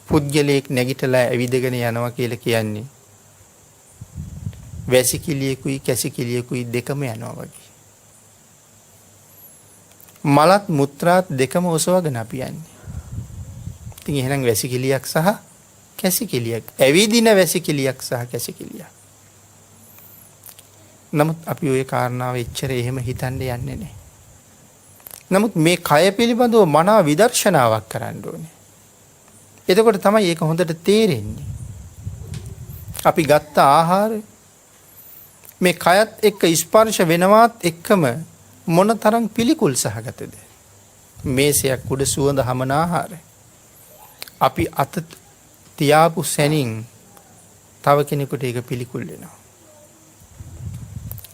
පුද්ගලයෙක් නැගිටලා ඇවිදගෙන යනවා කියලා කියන්නේ වැසිකිළියකුයි කැසිකිළියකුයි දෙකම යනවා වගේ. මලත් මුත්‍රාත් දෙකම ඔසවගෙන අපි යන්නේ. ඉතින් එහෙනම් වැසිකිළියක් සහ කැසිකිළියක්, ඇවිදින වැසිකිළියක් සහ කැසිකිළියක්. නමුත් අපි ওই කාරණාව එච්චර එහෙම හිතන්න යන්නේ නැහැ. නමුත් මේ කය පිළිබඳව මනා විදර්ශනාවක් කරන්න ඕනේ. එතකොට තමයි ඒක හොඳට තේරෙන්නේ. අපි ගත්ත ආහාර මේ කයත් එක්ක ස්පර්ශ වෙනවත් එක්කම මොන තරම් පිළිකුල් සහගතද. මේසයක් උඩ සුවඳ හමන ආහාර අපි අත තියාපු සැනින් තව කෙනෙකුට ඒක පිළිකුල් වෙනවා.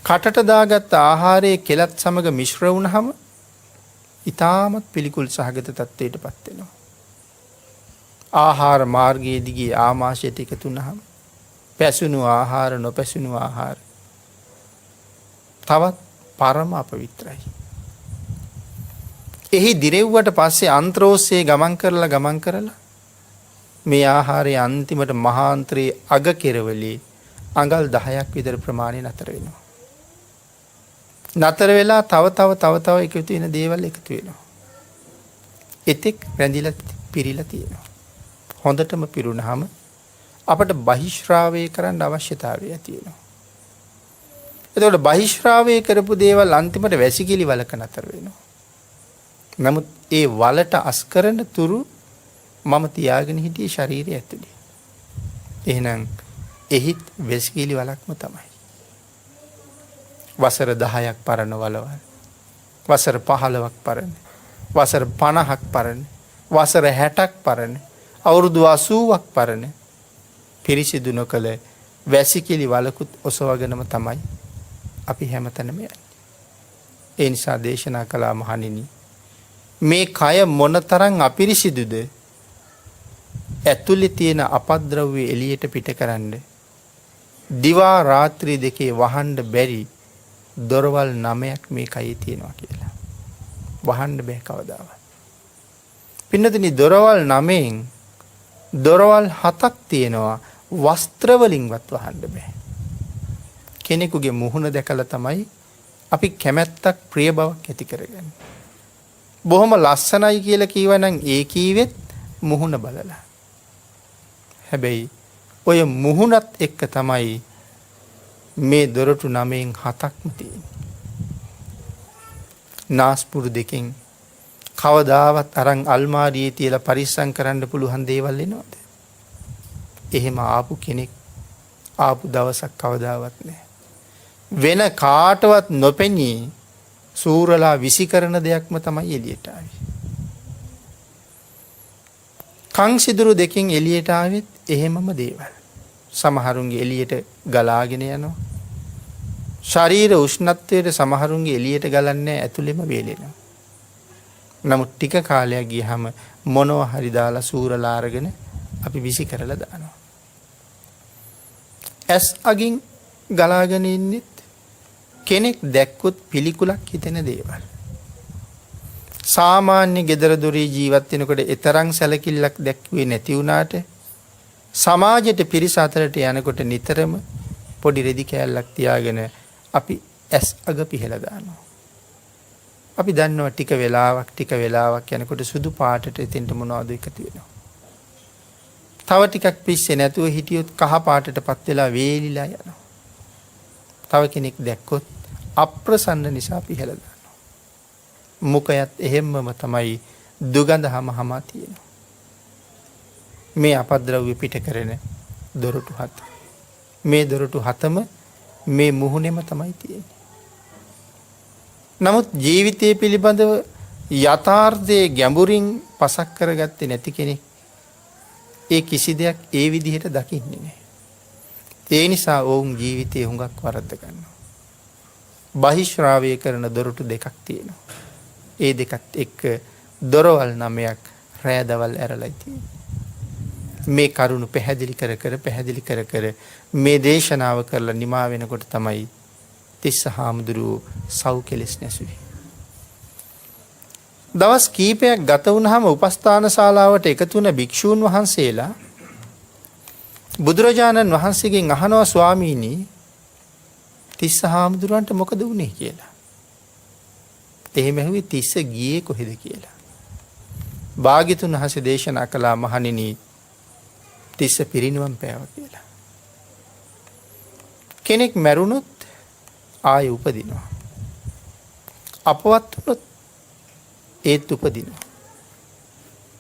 කටට දාගත්ත ආහාරයේ කෙලත් සමග මිශ්‍ර වුණාම ඊටමත් පිළිකුල් සහගත තත්ත්වයට පත් වෙනවා. ආහාර මාර්ගයේ දිගේ ආමාශයට එකතු වුණාම පැසුණු ආහාර නොපැසුණු ආහාර තවත් පරම අපවිත්‍රයි. එහි දිරෙව්වට පස්සේ අන්ත්‍රෝස්සේ ගමන් කරලා මේ ආහාරයේ අන්තිමට මහාන්තරයේ අග කෙරවලේ අඟල් 10ක් විතර ප්‍රමාණය නතර වෙනවා. නතර වෙලා තව එකතු වෙන දේවල් එකතු වෙනවා. එතෙක් රැඳිලා පිරීලා තියෙනවා. හොඳටම පිරුණාම අපට බහිශ්‍රාවය කරන්න අවශ්‍යතාවය තියෙනවා. එතකොට බහිශ්‍රාවය කරපු දේවල් අන්තිමට වැසිකිලි වලක නතර වෙනවා. නමුත් ඒ වලට අස් කරන තුරු මම තියාගෙන හිටියේ ශරීරය ඇතුලේ. එහෙනම් එහිත් වැසිකිලි වලක්ම තමයි. වසර 10ක් පරණ වලවල්, වසර 15ක් පරණ, වසර 50ක් පරණ, වසර 60ක් පරණ, අවුරුදු 80ක් පරණ පිරිසිදු නොකළ වැසිකිලි වලකුත් ඔසවගෙනම තමයි අපි හැමතැනම යන්නේ. ඒ නිසා දේශනා කළා මහණෙනි, මේ කය මොනතරම් අපිරිසිදුද, ඇතුලේ තියෙන අපද්‍රව්‍ය එළියට පිටකරන්න දිවා රාත්‍රී දෙකේ වහන්න බැරි දොරවල් 9ක් මේ කයේ තියෙනවා කියලා. වහන්න බෑ කවදාවත්. පින්නතුනි, දොරවල් 9න් දොරවල් 7ක් තියෙනවා වස්ත්‍ර වලින්වත් වහන්න බෑ. කෙනෙකුගේ මුහුණ දැකලා තමයි අපි කැමැත්තක් ප්‍රිය බවක් ඇති කරගන්නේ. බොහොම ලස්සනයි කියලා කියවනම් ඒ කීවෙත් මුහුණ බලලා. හැබැයි ඔය මුහුණත් එක්ක තමයි මේ දොරටු 9න් 7ක්ම තියෙන්නේ. නාස්පුඩු දෙකෙන් කවදාවත් අරන් අල්මාරියේ තියලා පරිස්සම් කරන්න පුළුවන් දේවල් එනවද? එහෙම ආපු කෙනෙක් ආපු දවසක් කවදාවත් නැහැ. වෙන කාටවත් නොපෙනී සූරලා විසි කරන දෙයක්ම තමයි එළියට ආවේ. කන් සිදුරු දෙකෙන් එළියට ආවෙත් එහෙමම දේවල්. සමහරුන්ගේ එළියට ගලාගෙන යනවා. ශරීර උෂ්ණත්වයට සමහරුන්ගේ එළියට ගලන්නේ ඇතුළෙම වේලෙනවා. නමුත් ටික කාලයක් ගියහම මොනවා හරි දාලා සූරලා අරගෙන අපි විසි කරලා දානවා. ඇස් අගින් ගලාගෙන ඉන්නෙත් කෙනෙක් දැක්කොත් පිළිකුලක් හිතෙන දේවල්. සාමාන්‍ය ගෙදර දොරේ ජීවත් වෙනකොට එතරම් සැලකිල්ලක් දැක්ුවේ නැති වුණාට සමාජයට පිරිස අතරට යනකොට නිතරම පොඩි රෙදි කෑල්ලක් තියාගෙන අපි ඇස් අග පිහලා දානවා. අපි දන්නවා ටික වෙලාවක් යනකොට සුදු පාටට එතෙන්ට මොනවද එකතු වෙනවා. තව ටිකක් පිස්සේ නැතුව හිටියොත් කහ පාටටපත් වෙලා වේලිලා යනවා. තව කෙනෙක් දැක්කොත් අප්‍රසන්න නිසා පිහලා දානවා. මුඛයත් එහෙම්මම තමයි දුගඳ හමහමා තියෙනවා. මේ අපද්‍රව්‍ය පිට කරන දොරටු 7. මේ දොරටු 7ම මේ මුහුණෙම තමයි තියෙන්නේ. නමුත් ජීවිතය පිළිබඳව යථාර්ථයේ ගැඹුරින් පසක් කරගත්තේ නැති කෙනෙක් ඒ කිසි දෙයක් ඒ විදිහට දකින්නේ නැහැ. ඒ නිසා ඔවුන් ජීවිතේ හුඟක් වරද්ද ගන්නවා. බහිශ්‍රාවය කරන දොරටු දෙකක් තියෙනවා. ඒ දෙකත් එක්ක දොරවල් 9ක් රෑ දවල් ඇරලා තියෙන්නේ. මේ කරුණ පැහැදිලි කර කර මේ දේශනාව කරලා නිමා වෙනකොට තමයි තිස්ස හාමුදුරුවෝ සව් කෙලෙස් නැසුවේ. දවස් කීපයක් ගත වුණාම උපස්ථාන ශාලාවට එකතු වුණ භික්ෂූන් වහන්සේලා බුදුරජාණන් වහන්සේගෙන් අහනවා ස්වාමීනි තිස්ස හාමුදුරුවන්ට මොකද වුනේ කියලා. එහෙම ඇහුවේ තිස්ස ගියේ කොහෙද කියලා. භාග්‍යතුන් වහන්සේ දේශනා කළා මහණෙනි තිස්ස පිරිනිවන් පෑවා කියලා. කෙනෙක් මැරුණොත් ආයෙ උපදිනවා. අපවත් වුණොත් ඒත් උපදිනවා.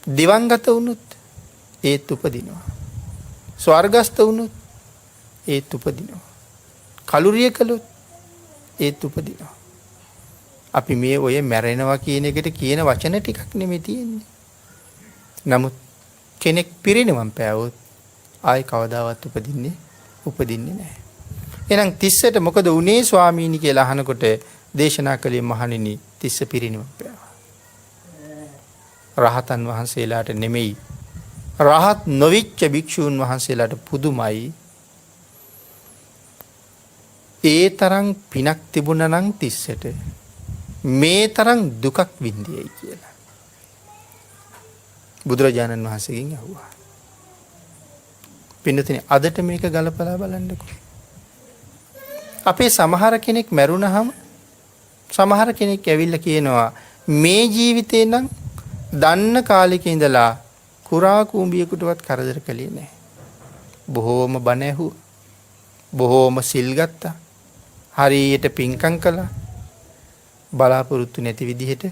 දිවංගත වුණොත් ඒත් උපදිනවා. ස්වර්ගස්ත වුණොත් ඒත් උපදිනවා. කලුරිය කළොත් ඒත් උපදිනවා. අපි මේ ඔය මැරෙනවා කියන එකට කියන වචන ටිකක් නෙමෙයි තියෙන්නේ. නමුත් කෙනෙක් පිරිනිවන් පෑවොත් ආයි කවදාවත් උපදින්නේ නැහැ. එහෙනම් තිස්සට මොකද උනේ ස්වාමීනි කියලා අහනකොට දේශනා කළේ මහණෙනි තිස්ස පිරිනිවන් පෑවා. රහතන් වහන්සේලාට නෙමෙයි රහත් නොවිච්ච භික්ෂූන් වහන්සේලාට පුදුමයි. ඒ තරම් පිනක් තිබුණා නම් තිස්සට මේ තරම් දුකක් විඳියයි කියලා. බුදුරජාණන් වහන්සේගෙන් අහුවා. පින්නතනේ අදට මේක ගලපලා බලන්නකෝ. අපේ සමහර කෙනෙක් මැරුණහම සමහර කෙනෙක් ඇවිල්ලා කියනවා මේ ජීවිතේ නම් දන්න කාලෙක ඉඳලා කුරා කුඹියෙකුටවත් කරදර කළේ නැහැ. බොහෝම බණ ඇහුවා. බොහෝම සිල් ගත්තා. හරියට පින්කම් කළා. බලාපොරොත්තු නැති විදිහට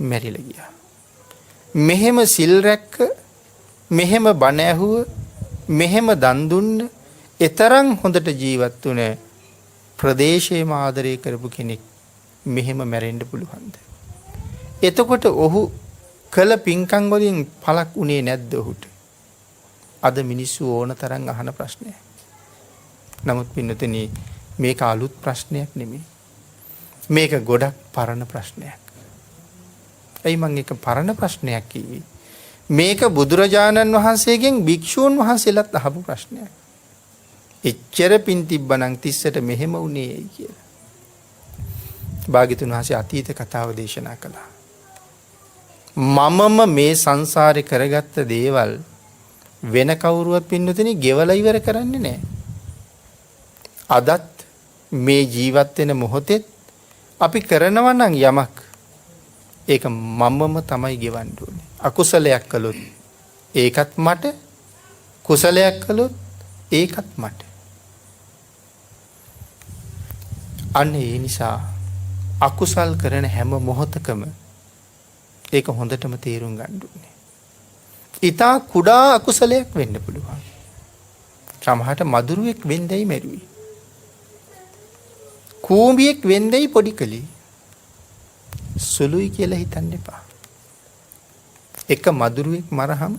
මැරිලා ගියා. මෙහෙම සිල් රැක්ක, මෙහෙම බණ ඇහුව, මෙහෙම දන් දුන්න, ඊතරම් හොඳට ජීවත් වුණ ප්‍රදේශයේම ආදරය කරපු කෙනෙක් මෙහෙම මැරෙන්න පුළුවන්ද? එතකොට ඔහු කළ පින්කම් වලින් පළක් උනේ නැද්ද ඔහුට? අද මිනිස්සු ඕන තරම් අහන ප්‍රශ්නය. නමුත් පින්නතනි මේක අලුත් ප්‍රශ්නයක් නෙමෙයි. මේක ගොඩක් පරණ ප්‍රශ්නයක්. ඇයි මම ඒක පරණ ප්‍රශ්නයක් කිව්වේ? මේක බුදුරජාණන් වහන්සේගෙන් භික්ෂූන් වහන්සේලාත් අහපු ප්‍රශ්නයක්. එච්චර පින් තිබ්බනම් තිස්සට මෙහෙම උනේ ඇයි කියලා. භාග්‍යතුන් වහන්සේ අතීත කතාව දේශනා කළා. මමම මේ සංසාරේ කරගත්ත දේවල් වෙන කවුරුවත් පින්නතුනි ගෙවලා ඉවර කරන්නේ නැහැ. අදත් මේ ජීවත් වෙන මොහොතේ අපි කරනවා නම් යමක් ඒක මමම තමයි ගෙවන්න ඕනේ. අකුසලයක් කළොත් ඒකත් මට, කුසලයක් කළොත් ඒකත් මට. අන්න ඒ නිසා අකුසල් කරන හැම මොහොතකම ඒක හොඳටම තේරුම් ගන්න ඕනේ. ඊටා කුඩා අකුසලයක් වෙන්න පුළුවන්. සමහරට මදුරුවෙක් වෙන්නයි මැරුවේ. කූඹියෙක් වෙන්නයි පොඩි කලේ. සුළුයි කියලා හිතන්න එපා. එක මදුරුවෙක් මරහම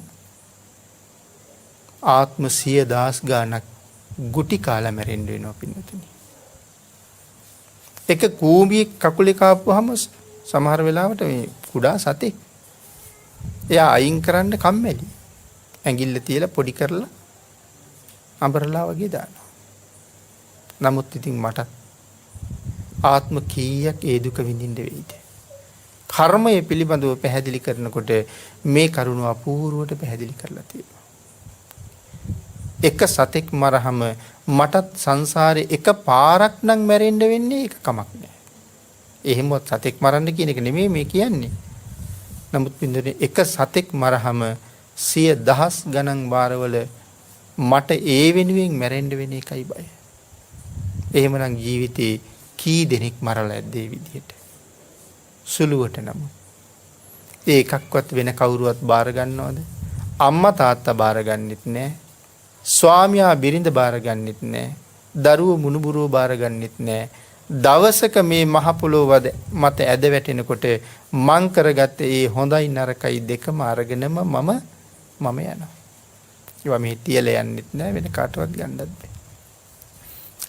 ආත්ම 100,000 ගාණක් ගුටි කාලා මැරෙන්න වෙනවා පින්නතුනි. එක කූඹියෙක් කකුලේ කාපුවාම සමහර වෙලාවට මේ කුඩා සතෙක් එයා අයින් කරන්න කම්මැලි. ඇඟිල්ල තියලා පොඩි කරලා අඹරලා වගේ දානවා. නමුත් ඉතින් මට ආත්ම කීයක් ඒ දුක විඳින්න වෙයිද? කර්මය පිළිබඳව පැහැදිලි කරනකොට මේ කරුණ අපූර්වට පැහැදිලි කරලා තියෙනවා. එක සතෙක් මරහම මටත් සංසාරේ එක පාරක් නම් මැරෙන්න වෙන්නේ ඒක කමක් නෑ. එහෙමවත් සතෙක් මරන්න කියන එක නෙමෙයි මේ කියන්නේ. නමුත් පින්දුනේ එක සතෙක් මරහම 100,000 ගණන් වාරවල මට ඒ වෙනුවෙන් මැරෙන්න වෙන එකයි බය. එහෙමනම් ජීවිතේ කී දෙනෙක් මරලා ඇද්ද ඒ විදිහට? සුළුවට නම්. ඒකක්වත් වෙන කවුරුවත් බාර ගන්නවද? අම්මා තාත්තා බාර ගන්නෙත් නෑ. ස්වාමියා බිරිඳ බාර ගන්නෙත් නෑ. දරුවෝ මුණුබුරෝ බාර ගන්නෙත් නෑ. දවසක මේ මහ පොළොව මත ඇද වැටෙනකොට මං කරගත්ත ඒ හොඳයි නරකයි දෙකම අරගෙනම මම යනවා. ඒවා මේ තියලා යන්නෙත් නෑ, වෙන කාටවත් ගන්නත් බෑ.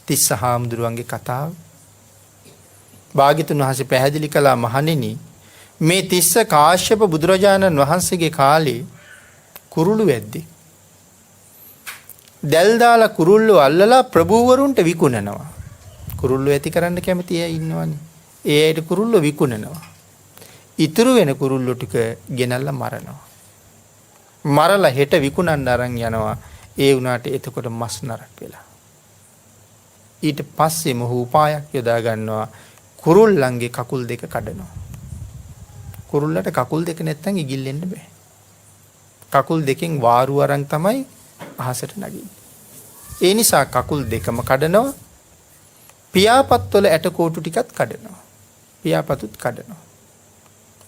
තිස්ස හාමුදුරුවන්ගේ කතාව භාග්‍යතුන් වහන්සේ පැහැදිලි කළා මහණෙනි මේ තිස්ස කාශ්‍යප බුදුරජාණන් වහන්සේගේ කාලේ කුරුළු වැද්දේ. දැල් දාලා කුරුල්ලෝ අල්ලලා ප්‍රභූවරුන්ට විකුණනවා. කුරුල්ලෝ ඇති කරන්න කැමති අය ඉන්නවනේ. ඒ අයට කුරුල්ලෝ විකුණනවා. ඉතුරු වෙන කුරුල්ලෝ ටික ගෙනල්ලා මරනවා. මරලා හෙට විකුණන්න අරන් යනවා. ඒ වුණාට එතකොට මස් නරක් වෙලා. ඊට පස්සේ මොහු උපායක් යොදා ගන්නවා. කුරුල්ලන්ගේ කකුල් දෙක කඩනවා. කුරුල්ලට කකුල් දෙක නැත්තම් ඉගිල්ලෙන්න බෑ. කකුල් දෙකෙන් වාරු අරන් තමයි අහසට නගින්නේ. ඒ නිසා කකුල් දෙකම කඩනවා. පියාපත්වල ඇටකොටු ටිකත් කඩනවා. පියාපතුත් කඩනවා.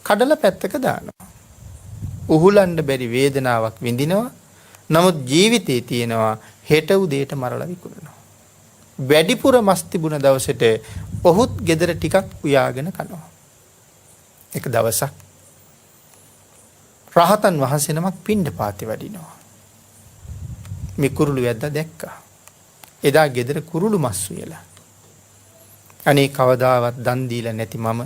කඩලා පැත්තක දානවා. උහුලන්න බැරි වේදනාවක් විඳිනවා. නමුත් ජීවිතේ තියෙනවා හෙට උදේට මරලා විකුණනවා. වැඩිපුර මස් තිබුණ දවසට ඔහුත් ගෙදර ටිකක් උයාගෙන කනවා. එක දවසක් රහතන් වහන්සේ නමක් පිණ්ඩපාතේ වඩිනවා. මේ කුරුළු වැද්දා දැක්කා. එදා ගෙදර කුරුළු මස් උයලා. අනේ කවදාවත් දන් දීලා නැති මම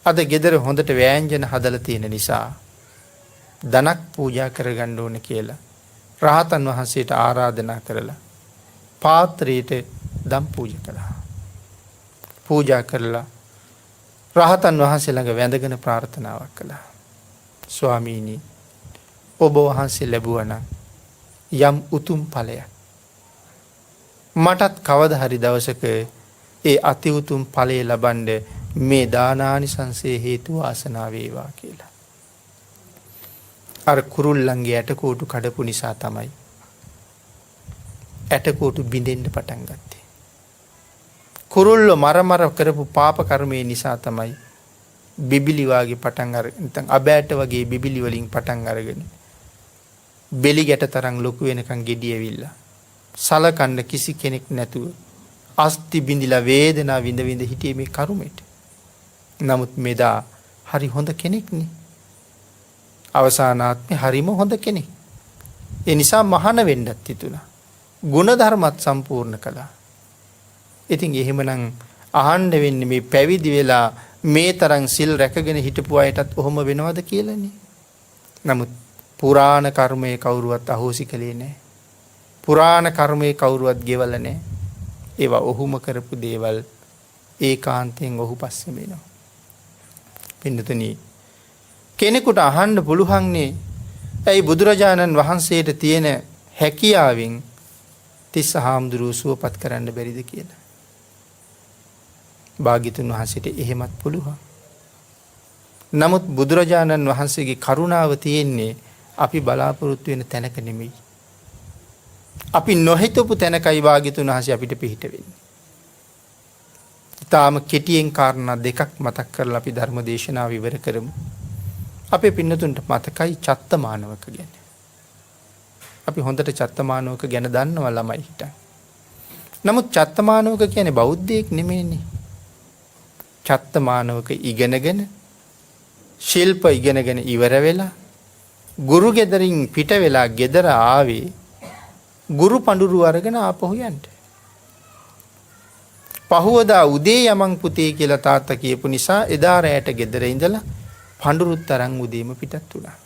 අද ගෙදර හොඳට වෑංජන හදලා තියෙන නිසා ධනක් පූජා කරගන්න ඕනේ කියලා රහතන් වහන්සේට ආරාධනා කරලා පාත්‍රයට දම් පූජා කළා. පූජා කරලා රහතන් වහන්සේ ළඟ වැඳගෙන ප්‍රාර්ථනාවක් කළා. ස්වාමීනි ඔබ වහන්සේ ලැබුවා නම් යම් උතුම් ඵලයක් මටත් කවදා හරි දවසක ඒ අති උතුම් ඵලය ලබන්න මේ දානානිසංසයේ හේතු වාසනා වේවා කියලා. අර කුරුල්ලන්ගේ ඇටකොටු කඩපු නිසා තමයි ඇටකොටු බිඳෙන්න පටන් ගත්තේ. කුරුල්ල මර කරපු පාප කර්මයේ නිසා තමයි බිබිලි වාගේ පටන් අරගෙන නැත්නම් අබෑට වගේ බිබිලි වලින් පටන් අරගෙන බෙලි ගැට තරම් ලොකු වෙනකන් gediyeවිලා සලකන්න කිසි කෙනෙක් නැතුව අස්ති බිඳිලා වේදනාව විඳ විඳ හිටියේ මේ කරුමෙට. නමුත් මෙදා හරි හොඳ කෙනෙක්නේ. අවසානාත්මේ හරිම හොඳ කෙනෙක්. ඒ නිසා මහාන වෙන්නත් හිතුණා. ගුණ ධර්මත් සම්පූර්ණ කළා. ඉතින් එහෙමනම් අහන්න වෙන්නේ මේ පැවිදි වෙලා මේ තරම් සිල් රැකගෙන හිටපු අයටත් ඔහොම වෙනවද කියලානේ. නමුත් පුරාණ කර්මයේ කවුරුවත් අහෝසි කළේ නැහැ. පුරාණ කර්මයේ කවුරුවත් ගෙවලා නැහැ. ඒවා ඔහුම කරපු දේවල් ඒකාන්තයෙන් ඔහු පස්සෙම එනවා. පින්නතුනි කෙනෙකුට අහන්න පුළුවන්නේ ඇයි බුදුරජාණන් වහන්සේට තියෙන හැකියාවෙන් තිස්ස හාමුදුරුවෝ සුවපත් කරන්න බැරිද කියලා. භාග්‍යතුන් වහන්සේට එහෙමත් පුළුවන්. නමුත් බුදුරජාණන් වහන්සේගේ කරුණාව තියෙන්නේ අපි බලාපොරොත්තු වෙන තැනක නෙමෙයි. අපි නොහිතපු තැනකයි භාග්‍යතුන් වහන්සේ අපිට පිහිට වෙන්නේ. තාම කෙටියෙන් කාරණා දෙකක් මතක් කරලා අපි ධර්ම දේශනාව ඉවර කරමු. අපේ පින්නතුන්ට මතකයි චත්තමානවක ගැන. අපි හොඳට චත්තමානවක ගැන දන්නවා ළමයි හිටන්. නමුත් චත්තමානවක කියන්නේ බෞද්ධයෙක් නෙමෙයිනේ. චත්තමානවක ඉගෙනගෙන ශිල්ප ඉගෙනගෙන ඉවර වෙලා ගුරු ගෙදරින් පිට වෙලා ගෙදර ආවේ ගුරු පඬුරු අරගෙන ආපහු යන්න. පහුවදා උදේ යමන් පුතේ කියලා තාත්තා කියපු නිසා එදා රැයට ගෙදර ඉඳලා පඬුරුත් අරන් උදේම පිටත් වුණා.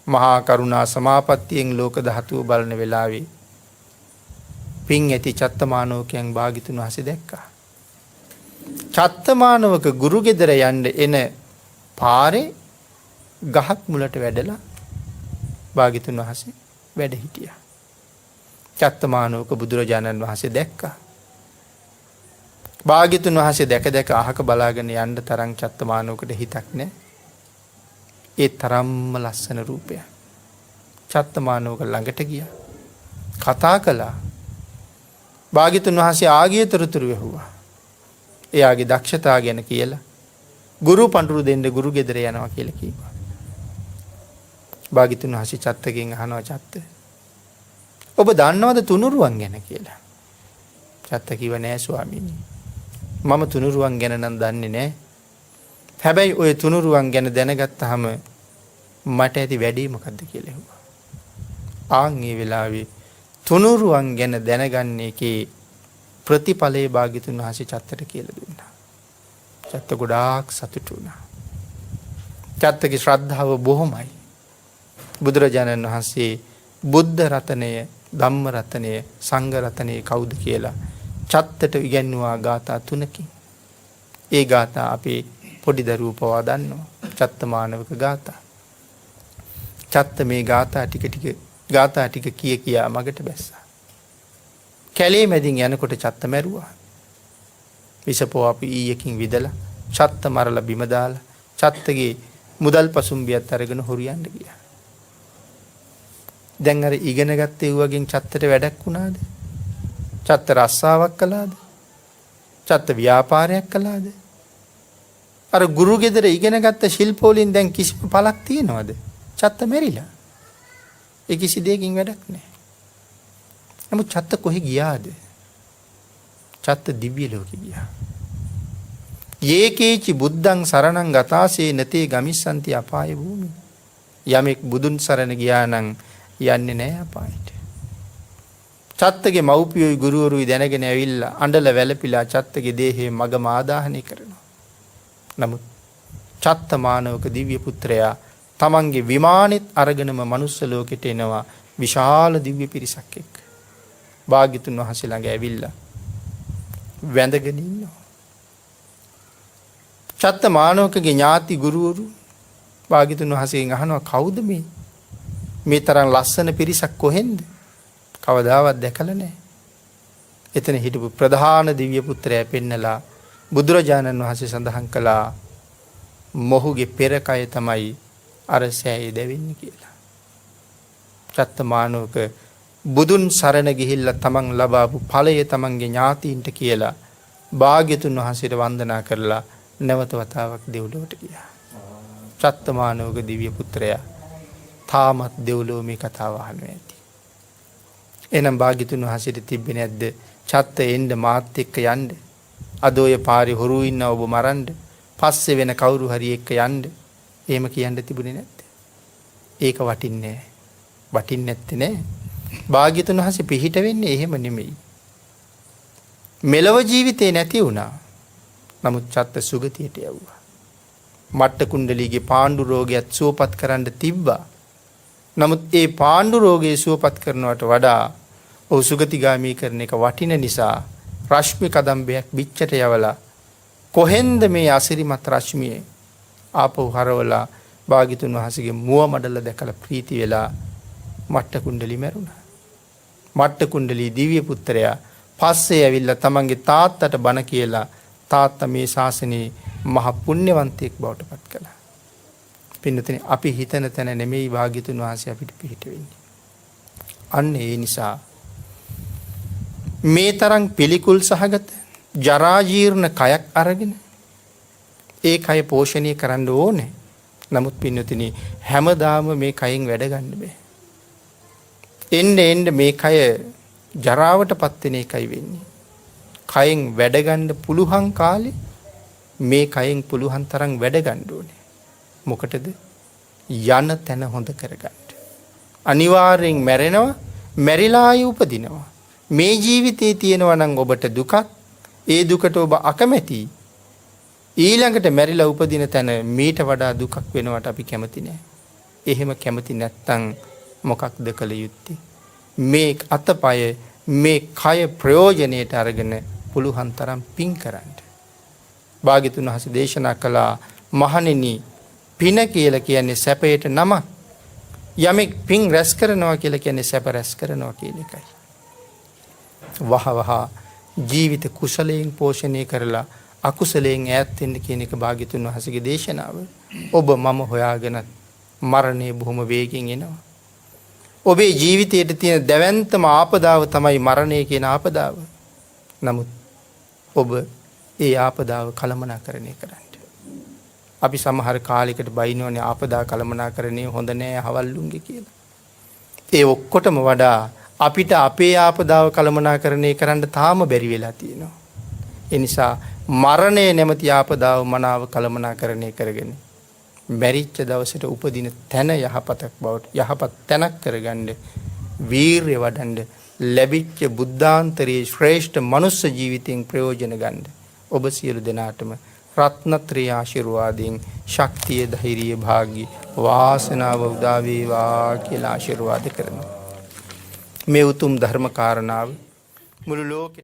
මහා කරුණා සමාපත්තියෙන් ලෝක ධාතුව බලන වෙලාවේ පින් ඇති චත්තමානවකයන් භාග්‍යතුන් වහන්සේ දැක්කා. චත්තමානවක ගුරු ගෙදර යන්න එන පාරේ ගහක් මුලට වැඩලා භාග්‍යතුන් වහන්සේ වැඩ හිටියා. චත්තමානවක බුදුරජාණන් වහන්සේ දැක්කා. භාග්‍යතුන් වහන්සේ දැක දැක අහක බලාගෙන යන්න තරම් චත්තමානවකට හිතක් නැහැ. ඒ තරම්ම ලස්සන රූපයක්. චත්තමානවක ළඟට ගියා. කතා කළා. භාග්‍යතුන් වහන්සේ ආගිය තොරතුරු ඇහුවා. එයාගේ දක්ෂතා ගැන කියලා ගුරු පඬුරු දෙන්න ගුරු ගෙදර යනවා කියලා කිව්වා. භාග්‍යතුන් වහන්සේ චත්තගෙන් අහනවා චත්ත ඔබ දන්නවද තුනුරුවන් ගැන කියලා? චත්ත කිව්ව නෑ ස්වාමීනි. මම තුනුරුවන් ගැන නම් දන්නේ නෑ. හැබැයි ඔය තුනුරුවන් ගැන දැනගත්තාම මට ඇති වැඩේ මොකද්ද කියලා ඇහුවා. ආන් මේ වෙලාවේ තුනුරුවන් ගැන දැනගන්න එකේ ප්‍රතිඵලයේ භාග්‍යතුන් වහන්සේ චත්තට කියලා දුන්නා. චත්ත ගොඩාක් සතුටු වුණා. චත්තගේ ශ්‍රද්ධාව බොහොමයි. බුදුරජාණන් වහන්සේ බුද්ධ රතනය, ධම්ම රතනය, සංඝ රතනය කවුද කියලා චත්තට ඉගැන්වුවා ගාථා 3කින්. ඒ ගාථා අපේ පොඩි දරුවෝ පවා දන්නවා. චත්තමානවක ගාථා. චත්ත මේ ගාථා ටික කියා මගට බැස්සා. කැලේ මැදින් යනකොට චත්ත මැරුවා. විසපෝ අපි ඊයකින් විදලා චත්ත මරලා බිම දාලා චත්තගේ මුදල් පසුම්බියත් අරගෙන හොරියන්න ගියා. දැන් අර ඉගෙන ගත්තේ වගෙන් චත්තට වැඩක් වුණාද? චත්ත රස්සාවක් කළාද? චත්ත ව්‍යාපාරයක් කළාද? අර ගුරු ගෙදර ඉගෙන ගත්ත ශිල්ප වලින් දැන් කිසිම පළක් තියනවද? චත්ත මෙරිලා. ඒ කිසි දෙයකින් වැඩක් නැහැ. නමුත් චත්ත කොහෙ ගියාද? චත්ත දිව්‍ය ලෝකෙ ගියා. යේකේචි බුද්ධං සරණං ගතාසේ නතේ ගමිස්සන්ති අපාය භූමි. යමෙක් බුදුන් සරණ ගියා නම් යන්නේ නැහැ අපායට. චත්තගේ මව්පියෝයි ගුරුවරුයි දැනගෙන ඇවිල්ලා අඬල වැළපිලා චත්තගේ දේහයේ මගම ආදාහනය කරනවා. නමුත් චත්ත මානවක දිව්‍ය පුත්‍රයා තමන්ගේ විමානෙත් අරගෙනම මනුස්ස ලෝකෙට එනවා විශාල දිව්‍ය පිරිසක් එක්ක. භාග්‍යතුන් වහන්සේ ළඟ ඇවිල්ලා වැඳගෙන ඉන්නවා. චත්ත මානවකගේ ඥාති ගුරුවරු භාග්‍යතුන් වහන්සේගෙන් අහනවා කවුද මේ? මේ තරම් ලස්සන පිරිසක් කොහෙන්ද? කවදාවත් දැකලා නැහැ. එතන හිටපු ප්‍රධාන දිව්‍ය පුත්‍රයා පෙන්නලා බුදුරජාණන් වහන්සේ සඳහන් කළා මොහුගේ පෙර කය තමයි අර සෑයේ දැවෙන්නේ කියලා. චත්තමානෝක බුදුන් සරණ ගිහිල්ලා තමන් ලබාපු ඵලය තමන්ගේ ඥාතීන්ට කියලා භාග්‍යතුන් වහන්සේට වන්දනා කරලා නැවත වතාවක් දෙව්ලොවට ගියා. චත්තමානෝක දිව්‍ය පුත්‍රයා තාමත් දෙව්ලොව මේ කතාව අහනවා ඇති. එහෙනම් භාග්‍යතුන් වහන්සේට තිබ්බේ නැද්ද? චත්ත එන්න මාත් එක්ක යන්න. අද ඔය පාරේ හොරු ඉන්න ඔබ මරන්න. පස්සේ වෙන කවුරු හරි එක්ක යන්න. එහෙම කියන්න තිබුණේ නැද්ද? ඒක වටින්නේ නැහැ. වටින්නේ නැත්තේ නෑ. භාග්‍යතුන් වහන්සේ පිහිට වෙන්නේ එහෙම නෙමෙයි. මෙලව ජීවිතේ නැති වුණා. නමුත් චත්ත සුගතියට යවුවා. මට්ට කුණ්ඩලීගේ පාණ්ඩු රෝගයත් සුවපත් කරන්න තිබ්බා. නමුත් ඒ පාණ්ඩු රෝගය සුවපත් කරනවට වඩා ඔහු සුගතිගාමී කරන එක වටින නිසා රශ්මි කදම්බයක් පිටට යවලා කොහෙන්ද මේ අසිරිමත් රශ්මිය ආපහු හරවලා භාග්‍යතුන් වහන්සේගේ මුව මඩල දැකලා ප්‍රීති වෙලා මට්ට කුණ්ඩලී මැරුණා. මට්ට කුණ්ඩලී දිව්‍ය පුත්‍රයා පස්සේ ඇවිල්ලා තමන්ගේ තාත්තට බණ කියලා තාත්තා මේ ශාසනයේ මහ පුණ්‍යවන්තයෙක් බවට පත් කළා. පින්නතනේ අපි හිතන තැන නෙමෙයි භාග්‍යතුන් වහන්සේ අපිට පිහිට වෙන්නේ. අන්න ඒ නිසා මේ තරම් පිළිකුල් සහගත ජරා ජීර්ණ කයක් අරගෙන ඒ කය පෝෂණය කරන්න ඕනේ. නමුත් පින්නතනේ හැමදාම මේ කයෙන් වැඩ ගන්න බෑ. එන්න මේ කය ජරාවටපත් වෙන එකයි වෙන්නේ. කයෙන් වැඩ ගන්න පුළුවන් කාලේ මේ කයෙන් පුළුවන් තරම් වැඩ ගන්න ඕනේ. මොකටද? යන තැන හොඳ කරගන්න. අනිවාර්යෙන් මැරෙනවා, මැරිලා ආයෙ උපදිනවා. මේ ජීවිතේ තියෙනවා නම් ඔබට දුකක්, ඒ දුකට ඔබ අකමැති. ඊළඟට මැරිලා උපදින තැන මීට වඩා දුකක් වෙනවට අපි කැමති නෑ. එහෙම කැමති නැත්තම් මොකක්ද කළ යුත්තේ? මේ අතපය මේ කය ප්‍රයෝජනයට අරගෙන පුළුවන් තරම් පින් කරන්න. භාග්‍යතුන් වහන්සේ දේශනා කළා මහණෙනි පින කියලා කියන්නේ සැපයට නම. යමෙක් පින් රැස් කරනවා කියලා කියන්නේ සැප රැස් කරනවා කියන එකයි. වහ ජීවිත කුසලයෙන් පෝෂණය කරලා අකුසලයෙන් ඈත් වෙන්න කියන එක භාග්‍යතුන් වහන්සේගේ දේශනාව. ඔබ මම හොයාගෙන මරණය බොහොම වේගෙන් එනවා. ඔබේ ජීවිතයේ තියෙන දැවැන්තම ආපදාව තමයි මරණය කියන ආපදාව. නමුත් ඔබ ඒ ආපදාව කළමනාකරණය කරන්න. අපි සමහර කාලයකට බයිනෝනේ ආපදා කළමනාකරණය හොඳ නෑ හවල්ලුන්ගේ කියලා. ඒ ඔක්කොටම වඩා අපිට අපේ ආපදාව කළමනාකරණය කරන්න තාම බැරි වෙලා තියෙනවා. ඒ නිසා මරණය නැමැති ආපදාව මනාව කළමනාකරණය කරගෙන මැරිච්ච දවසට උපදින තැන යහපතක් බවට යහපත් තැනක් කරගන්න වීරිය වඩන්න ලැබිච්ච බුද්ධාන්තරයේ ශ්‍රේෂ්ඨ මනුස්ස ජීවිතයෙන් ප්‍රයෝජන ගන්න ඔබ සියලු දෙනාටම රත්නත්‍රය ආශිර්වාදයෙන් ශක්තිය ධෛර්යය භාග්‍ය වාසනාව උදා වේවා කියලා ආශිර්වාද කරනවා. මේ උතුම් ධර්ම කාරණාව මුළු ලෝකෙ